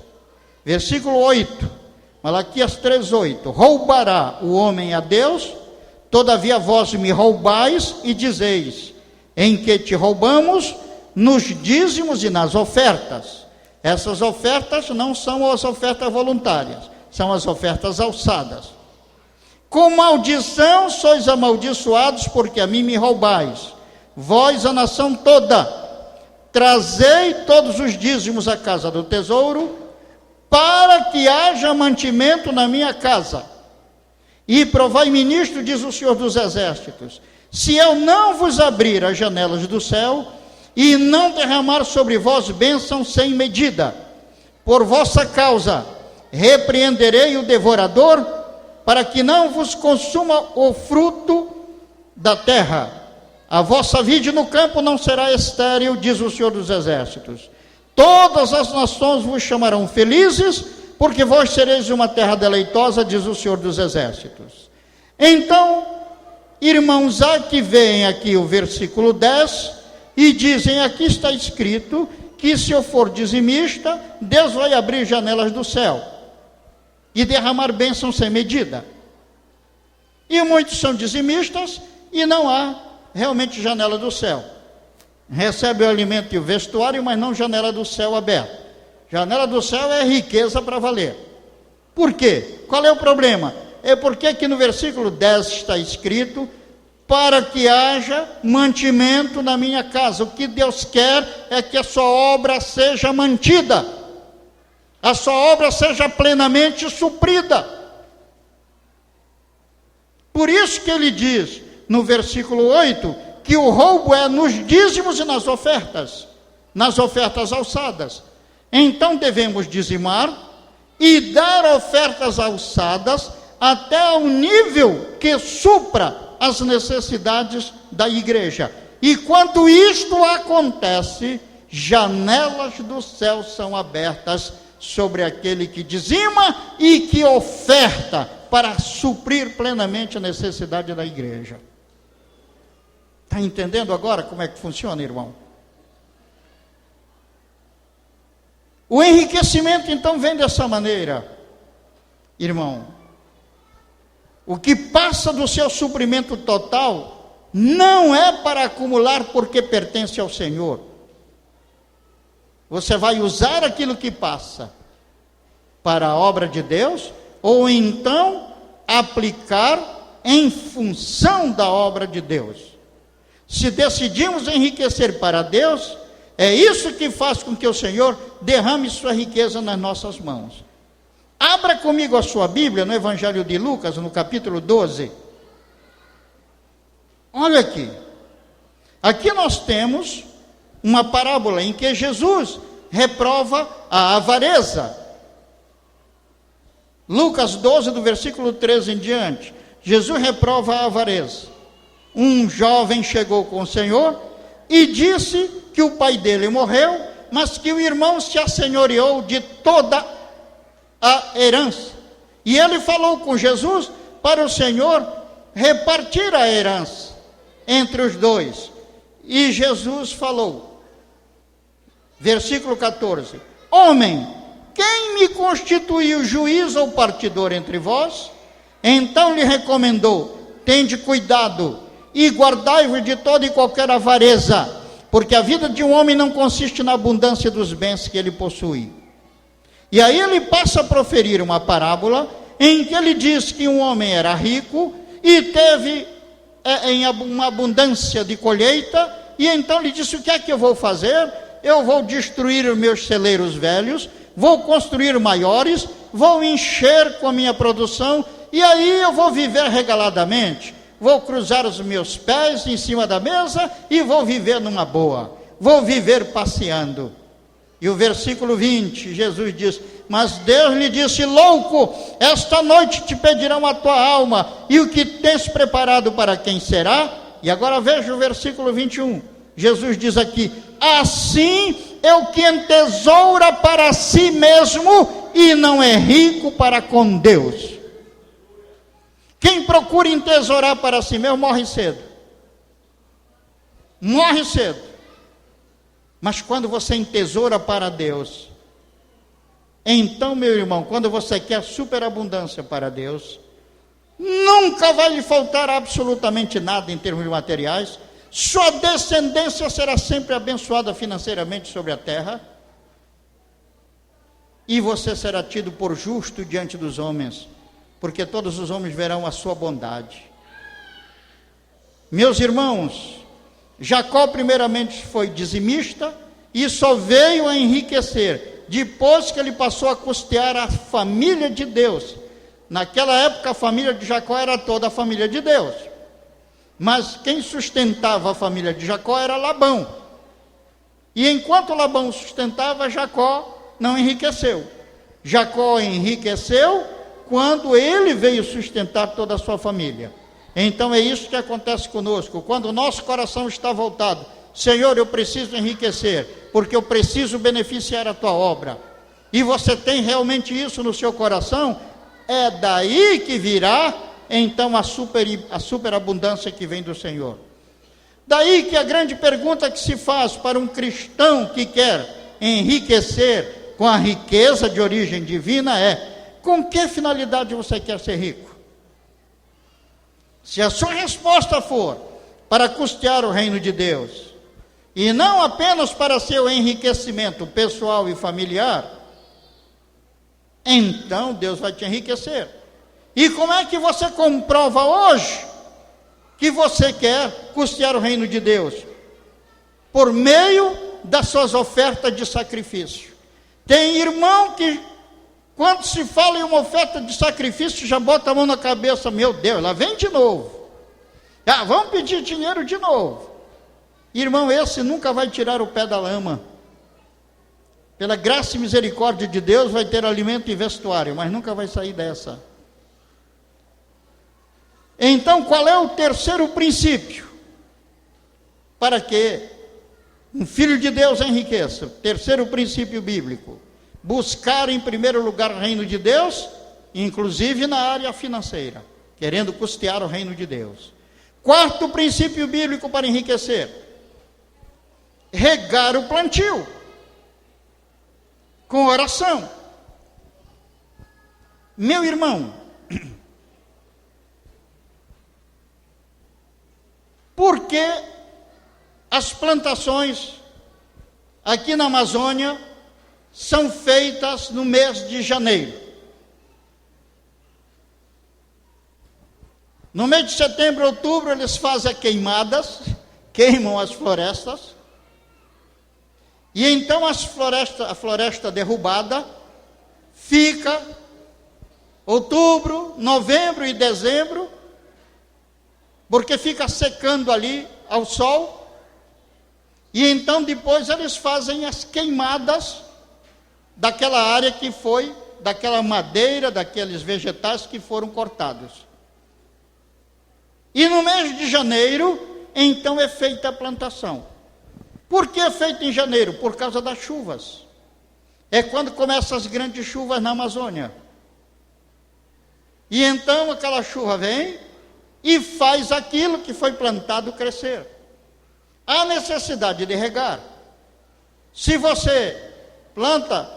Versículo 8, Malaquias 3, 8. Roubará o homem a Deus, todavia vós me roubais e dizeis: em que te roubamos? Nos dízimos e nas ofertas. Essas ofertas não são as ofertas voluntárias, são as ofertas alçadas. Com maldição sois amaldiçoados, porque a mim me roubais. Vós, a nação toda, trazei todos os dízimos à casa do tesouro, para que haja mantimento na minha casa. E provai-me nisto, diz o Senhor dos Exércitos, se eu não vos abrir as janelas do céu, e não derramar sobre vós bênção sem medida, por vossa causa repreenderei o devorador, para que não vos consuma o fruto da terra, A vossa vide no campo não será estéril, diz o Senhor dos Exércitos. Todas as nações vos chamarão felizes, porque vós sereis uma terra deleitosa, diz o Senhor dos Exércitos. Então, irmãos, aqui vem aqui o versículo 10, e dizem, aqui está escrito, que se eu for dizimista, Deus vai abrir janelas do céu, e derramar bênçãos sem medida. E muitos são dizimistas, e não há realmente janela do céu. Recebe o alimento e o vestuário, mas não janela do céu aberta. Janela do céu é riqueza para valer. Por quê? Qual é o problema? É porque aqui no versículo 10 está escrito, para que haja mantimento na minha casa. O que Deus quer é que a sua obra seja mantida, a sua obra seja plenamente suprida. Por isso que ele diz, no versículo 8, que o roubo é nos dízimos e nas ofertas alçadas. Então devemos dizimar e dar ofertas alçadas até ao nível que supra as necessidades da igreja. E quando isto acontece, janelas do céu são abertas sobre aquele que dizima e que oferta para suprir plenamente a necessidade da igreja. Está entendendo agora como é que funciona, irmão? O enriquecimento então vem dessa maneira, irmão. O que passa do seu suprimento total não é para acumular porque pertence ao Senhor. Você vai usar aquilo que passa para a obra de Deus, ou então aplicar em função da obra de Deus. Se decidimos enriquecer para Deus, é isso que faz com que o Senhor derrame sua riqueza nas nossas mãos. Abra comigo a sua Bíblia no Evangelho de Lucas, no capítulo 12. Olha aqui. Aqui nós temos uma parábola em que Jesus reprova a avareza. Lucas 12, do versículo 13 em diante. Jesus reprova a avareza. Um jovem chegou com o Senhor e disse que o pai dele morreu, mas que o irmão se assenhoreou de toda a herança. E ele falou com Jesus para o Senhor repartir a herança entre os dois. E Jesus falou, versículo 14: homem, quem me constituiu juiz ou partidor entre vós? Então lhe recomendou: tende cuidado e guardai-vos de toda e qualquer avareza, porque a vida de um homem não consiste na abundância dos bens que ele possui. E aí ele passa a proferir uma parábola em que ele diz que um homem era rico e teve uma abundância de colheita, e então ele disse: o que é que eu vou fazer? Eu vou destruir os meus celeiros velhos, vou construir maiores, vou encher com a minha produção, e aí eu vou viver regaladamente, vou cruzar os meus pés em cima da mesa e vou viver numa boa, vou viver passeando. E o versículo 20, Jesus diz: mas Deus lhe disse: louco, esta noite te pedirão a tua alma, e o que tens preparado para quem será? E agora veja o versículo 21, Jesus diz aqui: assim é o que entesoura para si mesmo e não é rico para com Deus. Quem procura entesourar para si mesmo morre cedo. Morre cedo. Mas quando você entesoura para Deus, então, meu irmão, quando você quer superabundância para Deus, nunca vai lhe faltar absolutamente nada em termos materiais. Sua descendência será sempre abençoada financeiramente sobre a terra, e você será tido por justo diante dos homens, porque todos os homens verão a sua bondade. Meus irmãos, Jacó primeiramente foi dizimista e só veio a enriquecer depois que ele passou a custear a família de Deus. Naquela época a família de Jacó era toda a família de Deus, mas quem sustentava a família de Jacó era Labão. E enquanto Labão sustentava, Jacó não enriqueceu. Jacó enriqueceu quando ele veio sustentar toda a sua família. Então é isso que acontece conosco. Quando o nosso coração está voltado, Senhor, eu preciso enriquecer, porque eu preciso beneficiar a tua obra. E você tem realmente isso no seu coração, é daí que virá então a superabundância que vem do Senhor. Daí que a grande pergunta que se faz para um cristão que quer enriquecer com a riqueza de origem divina é: com que finalidade você quer ser rico? Se a sua resposta for para custear o reino de Deus, e não apenas para seu enriquecimento pessoal e familiar, então Deus vai te enriquecer. E como é que você comprova hoje que você quer custear o reino de Deus? Por meio das suas ofertas de sacrifício. Tem irmão que, quando se fala em uma oferta de sacrifício, já bota a mão na cabeça: meu Deus, lá vem de novo. Vamos pedir dinheiro de novo. Irmão, esse nunca vai tirar o pé da lama. Pela graça e misericórdia de Deus, vai ter alimento e vestuário, mas nunca vai sair dessa. Então, qual é o terceiro princípio para que um filho de Deus enriqueça? O terceiro princípio bíblico: buscar em primeiro lugar o reino de Deus, inclusive na área financeira, querendo custear o reino de Deus. Quarto princípio bíblico para enriquecer: regar o plantio com oração. Meu irmão, por que as plantações aqui na Amazônia são feitas no mês de janeiro? No mês de setembro, outubro, eles fazem queimadas, queimam as florestas, e então a floresta derrubada fica outubro, novembro e dezembro, porque fica secando ali ao sol, e então depois eles fazem as queimadas daquela área que foi, daquela madeira, daqueles vegetais que foram cortados. E no mês de janeiro, então é feita a plantação. Por que é feito em janeiro? Por causa das chuvas. É quando começam as grandes chuvas na Amazônia. E então aquela chuva vem e faz aquilo que foi plantado crescer. Há necessidade de regar. Se você planta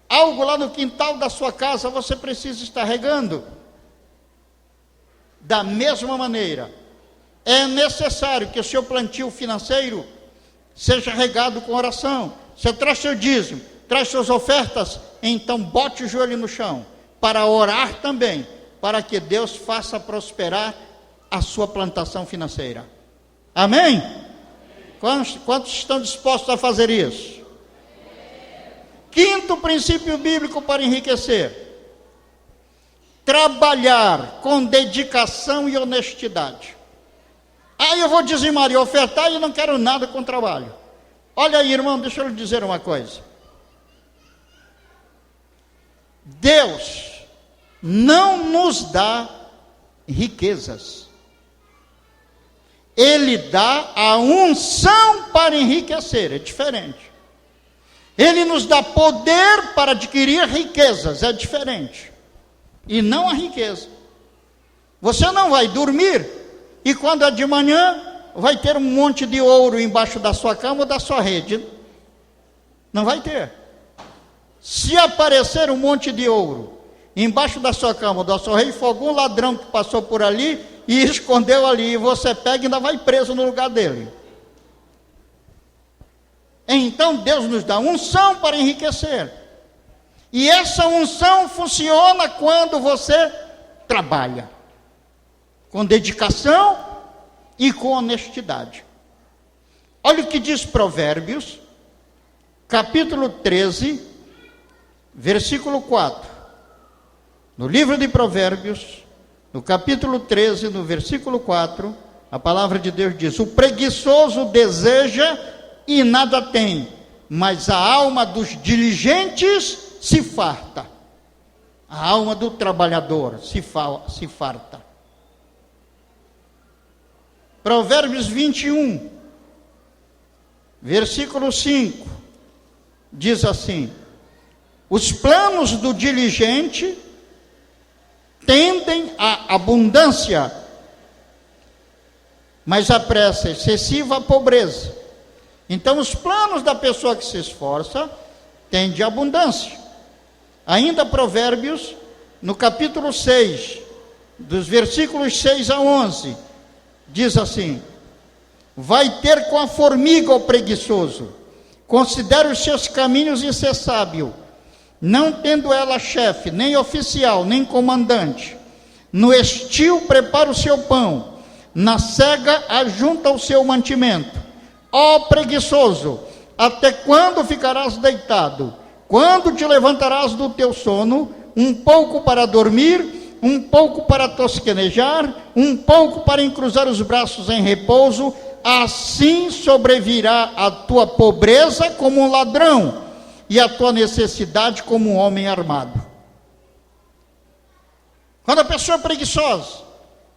algo lá no quintal da sua casa, você precisa estar regando. Da mesma maneira, é necessário que o seu plantio financeiro seja regado com oração. Você traz seu dízimo, traz suas ofertas, então bote o joelho no chão, para orar também, para que Deus faça prosperar a sua plantação financeira. Amém? Quantos estão dispostos a fazer isso? Quinto princípio bíblico para enriquecer: trabalhar com dedicação e honestidade. Eu vou dizimar e ofertar e não quero nada com trabalho. Olha aí, irmão, deixa eu lhe dizer uma coisa. Deus não nos dá riquezas. Ele dá a unção para enriquecer, é diferente. Ele nos dá poder para adquirir riquezas, é diferente. E não a riqueza. Você não vai dormir e quando é de manhã vai ter um monte de ouro embaixo da sua cama ou da sua rede. Não vai ter. Se aparecer um monte de ouro embaixo da sua cama ou da sua rede, foi algum ladrão que passou por ali e escondeu ali, e você pega e ainda vai preso no lugar dele. Então Deus nos dá unção para enriquecer. E essa unção funciona quando você trabalha com dedicação e com honestidade. Olha o que diz Provérbios, capítulo 13, versículo 4. No livro de Provérbios, no capítulo 13, no versículo 4, a palavra de Deus diz: o preguiçoso deseja e nada tem, mas a alma dos diligentes se farta. A alma do trabalhador se farta. Provérbios 21, versículo 5, diz assim: os planos do diligente tendem à abundância, mas a pressa excessiva à pobreza. Então, os planos da pessoa que se esforça tendem à abundância. Ainda Provérbios, no capítulo 6, dos versículos 6 a 11, diz assim: vai ter com a formiga o preguiçoso, considera os seus caminhos e ser sábio, não tendo ela chefe, nem oficial, nem comandante. No estio prepara o seu pão, na cega ajunta o seu mantimento. Ó preguiçoso, até quando ficarás deitado? Quando te levantarás do teu sono? Um pouco para dormir, um pouco para tosquenejar, um pouco para encruzar os braços em repouso. Assim sobrevirá a tua pobreza como um ladrão, e a tua necessidade como um homem armado. Quando a pessoa é preguiçosa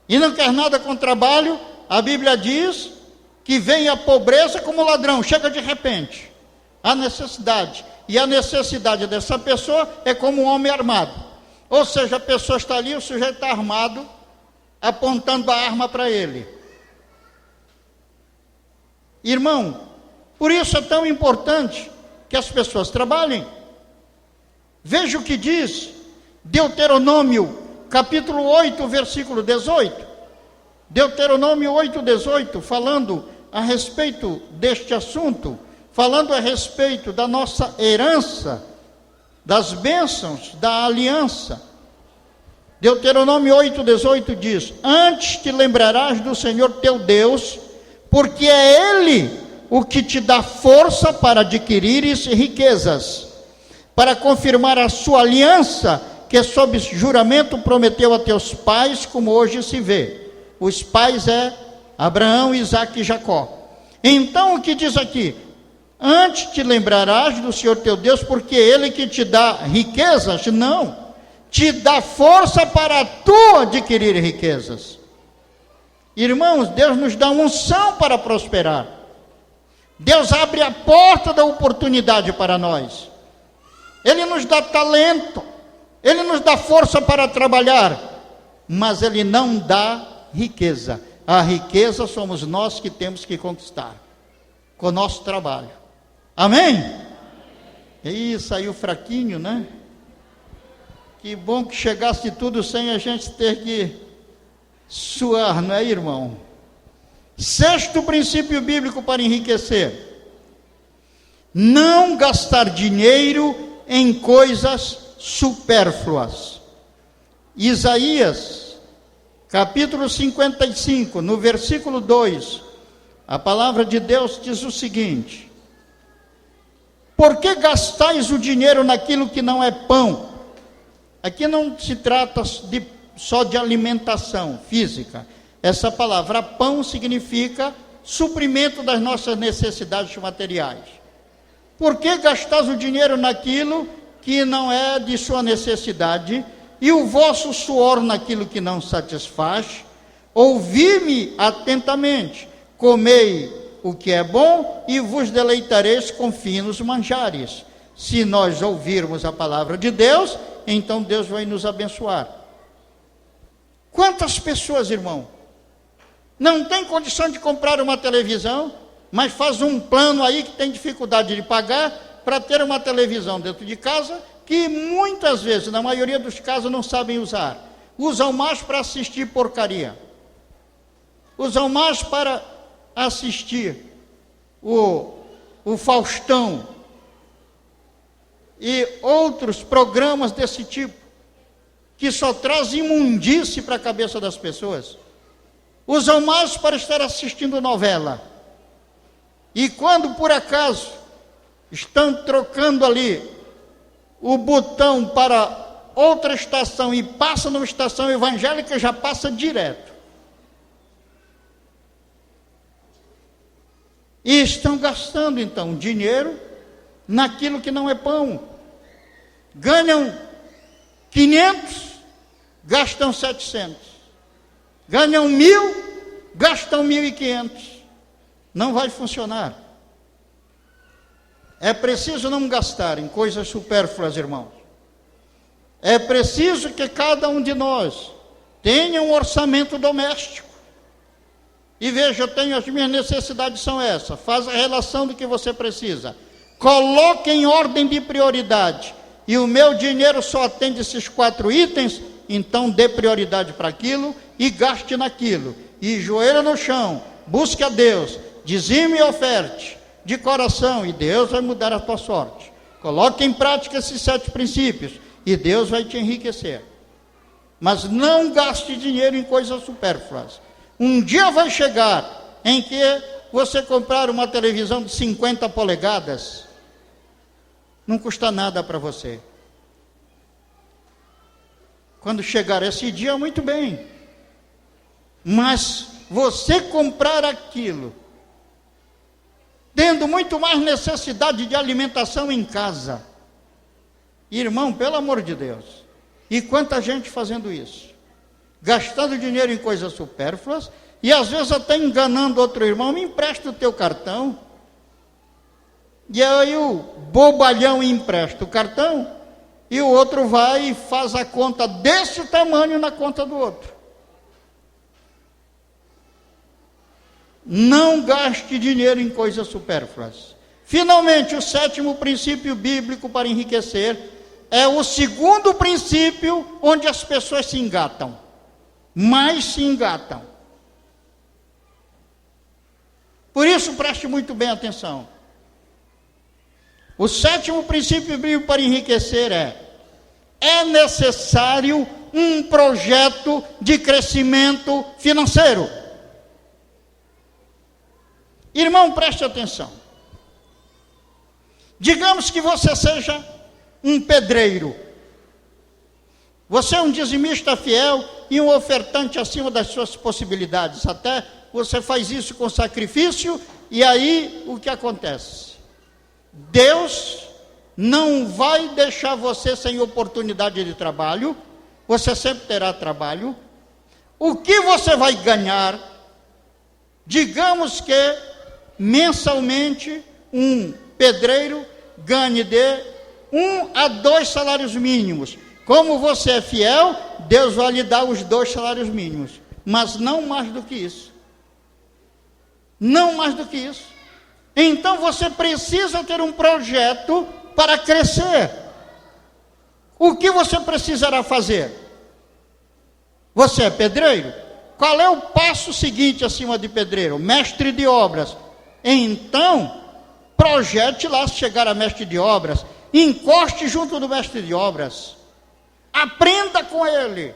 e não quer nada com trabalho, a Bíblia diz que vem a pobreza como ladrão, chega de repente, a necessidade. E a necessidade dessa pessoa é como um homem armado. Ou seja, a pessoa está ali, o sujeito está armado, apontando a arma para ele. Irmão, por isso é tão importante que as pessoas trabalhem. Veja o que diz Deuteronômio, capítulo 8, versículo 18. Deuteronômio 8, 18, falando a respeito deste assunto, falando a respeito da nossa herança, das bênçãos, da aliança. Deuteronômio 8, 18 diz: antes te lembrarás do Senhor teu Deus, porque é Ele o que te dá força para adquirires riquezas, para confirmar a sua aliança, que sob juramento prometeu a teus pais, como hoje se vê. Os pais é Abraão, Isaque e Jacó. Então o que diz aqui? Antes te lembrarás do Senhor teu Deus, porque Ele que te dá riquezas, não, te dá força para tu adquirir riquezas. Irmãos, Deus nos dá unção para prosperar. Deus abre a porta da oportunidade para nós. Ele nos dá talento, Ele nos dá força para trabalhar, mas Ele não dá riqueza. A riqueza somos nós que temos que conquistar com o nosso trabalho. Amém? E saiu fraquinho, né? Que bom que chegasse tudo sem a gente ter que suar, não é, irmão? Sexto princípio bíblico para enriquecer: não gastar dinheiro em coisas supérfluas. Isaías, capítulo 55, no versículo 2, a palavra de Deus diz o seguinte: por que gastais o dinheiro naquilo que não é pão? Aqui não se trata só de alimentação física. Essa palavra pão significa suprimento das nossas necessidades materiais. Por que gastais o dinheiro naquilo que não é de sua necessidade, e o vosso suor naquilo que não satisfaz? Ouvi-me atentamente, comei o que é bom, e vos deleitareis com finos manjares. Se nós ouvirmos a palavra de Deus, então Deus vai nos abençoar. Quantas pessoas, irmão, não tem condição de comprar uma televisão, mas faz um plano aí que tem dificuldade de pagar para ter uma televisão dentro de casa, que muitas vezes, na maioria dos casos, não sabem usar. Usam mais para assistir porcaria. Usam mais para assistir o Faustão e outros programas desse tipo, que só trazem imundície para a cabeça das pessoas. Usam mais para estar assistindo novela. E quando por acaso estão trocando ali o botão para outra estação e passa numa estação evangélica, já passa direto. E estão gastando então dinheiro naquilo que não é pão. Ganham 500, gastam 700. Ganham 1.000, gastam 1.500. Não vai funcionar. É preciso não gastar em coisas supérfluas, irmãos. É preciso que cada um de nós tenha um orçamento doméstico. E veja, eu tenho, as minhas necessidades são essas. Faz a relação do que você precisa. Coloque em ordem de prioridade. E o meu dinheiro só atende esses 4 itens, então dê prioridade para aquilo e gaste naquilo. E joelho no chão, busque a Deus, dizime e oferte de coração, e Deus vai mudar a tua sorte. Coloque em prática esses 7 princípios, e Deus vai te enriquecer. Mas não gaste dinheiro em coisas supérfluas. Um dia vai chegar em que você comprar uma televisão de 50 polegadas, não custa nada para você. Quando chegar esse dia, muito bem. Mas você comprar aquilo, tendo muito mais necessidade de alimentação em casa, irmão, pelo amor de Deus, e quanta gente fazendo isso, gastando dinheiro em coisas supérfluas, e às vezes até enganando outro irmão, me empresta o teu cartão, e aí o bobalhão empresta o cartão, e o outro vai e faz a conta desse tamanho na conta do outro. Não gaste dinheiro em coisas supérfluas. Finalmente, o 7º princípio bíblico para enriquecer é o 2º princípio onde as pessoas se engatam. Mais se engatam. Por isso, preste muito bem atenção. O 7º princípio bíblico para enriquecer é necessário um projeto de crescimento financeiro. Irmão, preste atenção. Digamos que você seja um pedreiro. Você é um dizimista fiel e um ofertante acima das suas possibilidades. Até você faz isso com sacrifício, e aí o que acontece? Deus não vai deixar você sem oportunidade de trabalho. Você sempre terá trabalho. O que você vai ganhar? Digamos que mensalmente um pedreiro ganhe de 1 a 2 salários mínimos. Como você é fiel, Deus vai lhe dar os 2 salários mínimos, mas não mais do que isso. Não mais do que isso. Então você precisa ter um projeto para crescer. O que você precisará fazer? Você é pedreiro? Qual é o passo seguinte acima de pedreiro? Mestre de obras. Então, projete lá chegar a mestre de obras, encoste junto do mestre de obras, aprenda com ele,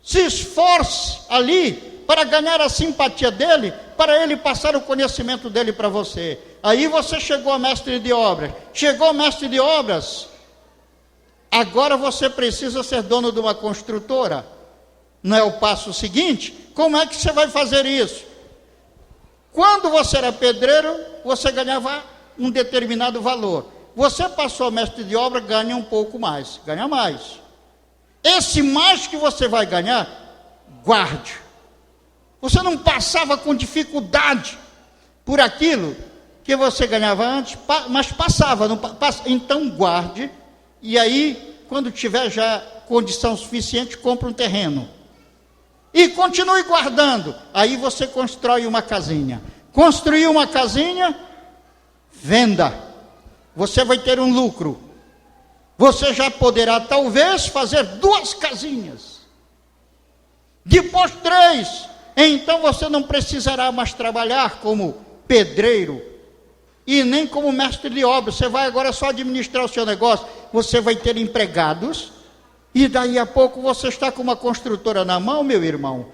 se esforce ali para ganhar a simpatia dele, para ele passar o conhecimento dele para você. Aí você chegou a mestre de obras, agora você precisa ser dono de uma construtora. Não é o passo seguinte? Como é que você vai fazer isso? Quando você era pedreiro, você ganhava um determinado valor. Você passou a mestre de obra, ganha um pouco mais, ganha mais. Esse mais que você vai ganhar, guarde. Você não passava com dificuldade por aquilo que você ganhava antes, mas passava, então guarde, e aí, quando tiver já condição suficiente, compre um terreno. E continue guardando. Aí você constrói uma casinha. Construiu uma casinha, venda. Você vai ter um lucro. Você já poderá talvez fazer 2 casinhas. Depois 3. Então você não precisará mais trabalhar como pedreiro e nem como mestre de obra. Você vai agora só administrar o seu negócio. Você vai ter empregados. E daí a pouco você está com uma construtora na mão, meu irmão.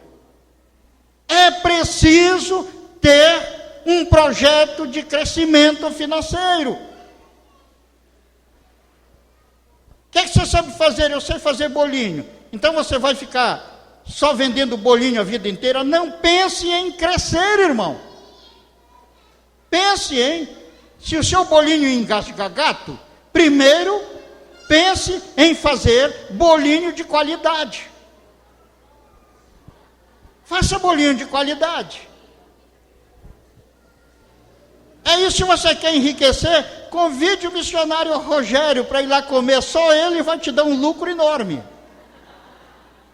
É preciso ter um projeto de crescimento financeiro. O que é que você sabe fazer? Eu sei fazer bolinho. Então você vai ficar só vendendo bolinho a vida inteira? Não, pense em crescer, irmão. Pense se o seu bolinho engasga gato, primeiro pense em fazer bolinho de qualidade. Faça bolinho de qualidade. É isso. Se você quer enriquecer, convide o missionário Rogério para ir lá comer. Só ele vai te dar um lucro enorme.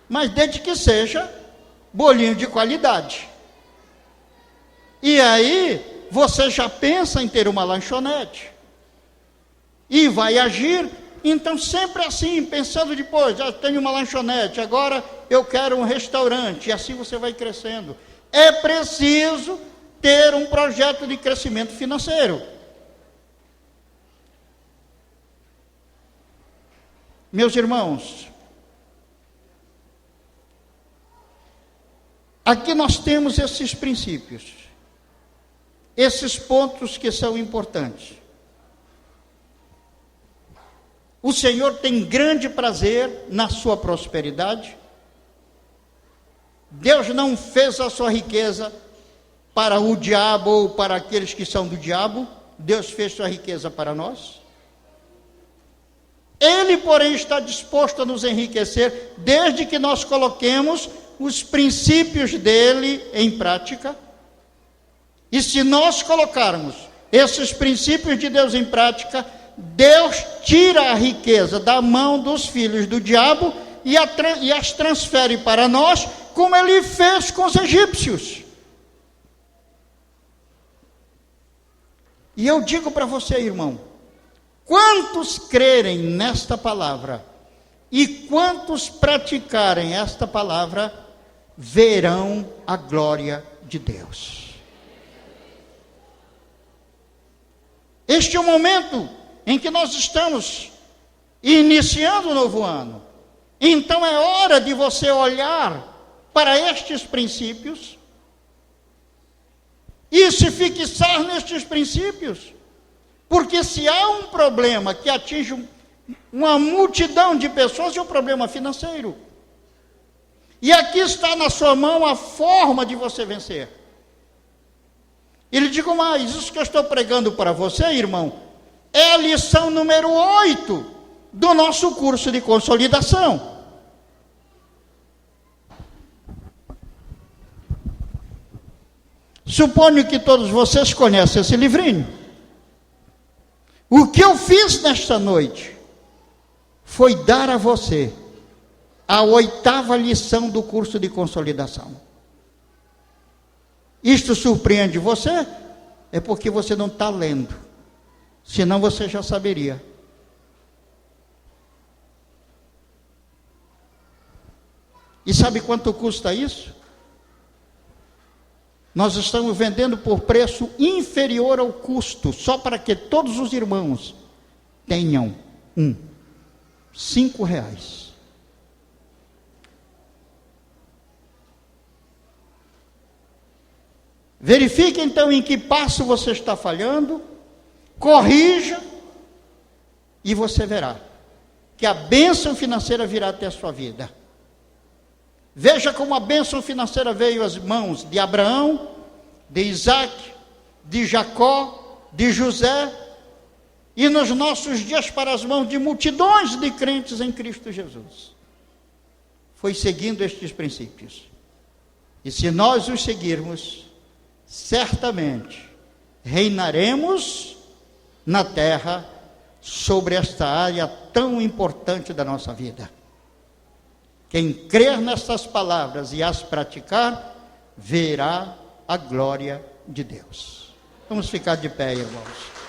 Mas desde que seja bolinho de qualidade. E aí, você já pensa em ter uma lanchonete. E vai agir, então sempre assim, pensando depois, já tenho uma lanchonete, agora eu quero um restaurante. E assim você vai crescendo. É preciso ter um projeto de crescimento financeiro. Meus irmãos, aqui nós temos esses princípios, esses pontos que são importantes. O Senhor tem grande prazer na sua prosperidade. Deus não fez a sua riqueza para o diabo ou para aqueles que são do diabo. Deus fez sua riqueza para nós. Ele, porém, está disposto a nos enriquecer, desde que nós coloquemos os princípios dele em prática. E se nós colocarmos esses princípios de Deus em prática, Deus tira a riqueza da mão dos filhos do diabo e as transfere para nós, como ele fez com os egípcios. E eu digo para você, irmão, quantos crerem nesta palavra e quantos praticarem esta palavra, verão a glória de Deus. Este é o momento em que nós estamos iniciando o novo ano. Então é hora de você olhar para estes princípios e se fixar nestes princípios. Porque se há um problema que atinge uma multidão de pessoas, é um problema financeiro. E aqui está na sua mão a forma de você vencer. E lhe digo mais, isso que eu estou pregando para você, irmão, é a lição número 8 do nosso curso de consolidação. Suponho que todos vocês conhecem esse livrinho. O que eu fiz nesta noite foi dar a você a 8ª lição do curso de consolidação. Isto surpreende você? É porque você não está lendo. Senão você já saberia. E sabe quanto custa isso? Nós estamos vendendo por preço inferior ao custo, só para que todos os irmãos tenham R$5. Verifique então em que passo você está falhando, corrija, e você verá que a bênção financeira virá até a sua vida. Veja como a bênção financeira veio às mãos de Abraão, de Isaac, de Jacó, de José, e nos nossos dias para as mãos de multidões de crentes em Cristo Jesus. Foi seguindo estes princípios. E se nós os seguirmos, certamente reinaremos na terra sobre esta área tão importante da nossa vida. Quem crer nessas palavras e as praticar, verá a glória de Deus. Vamos ficar de pé, irmãos.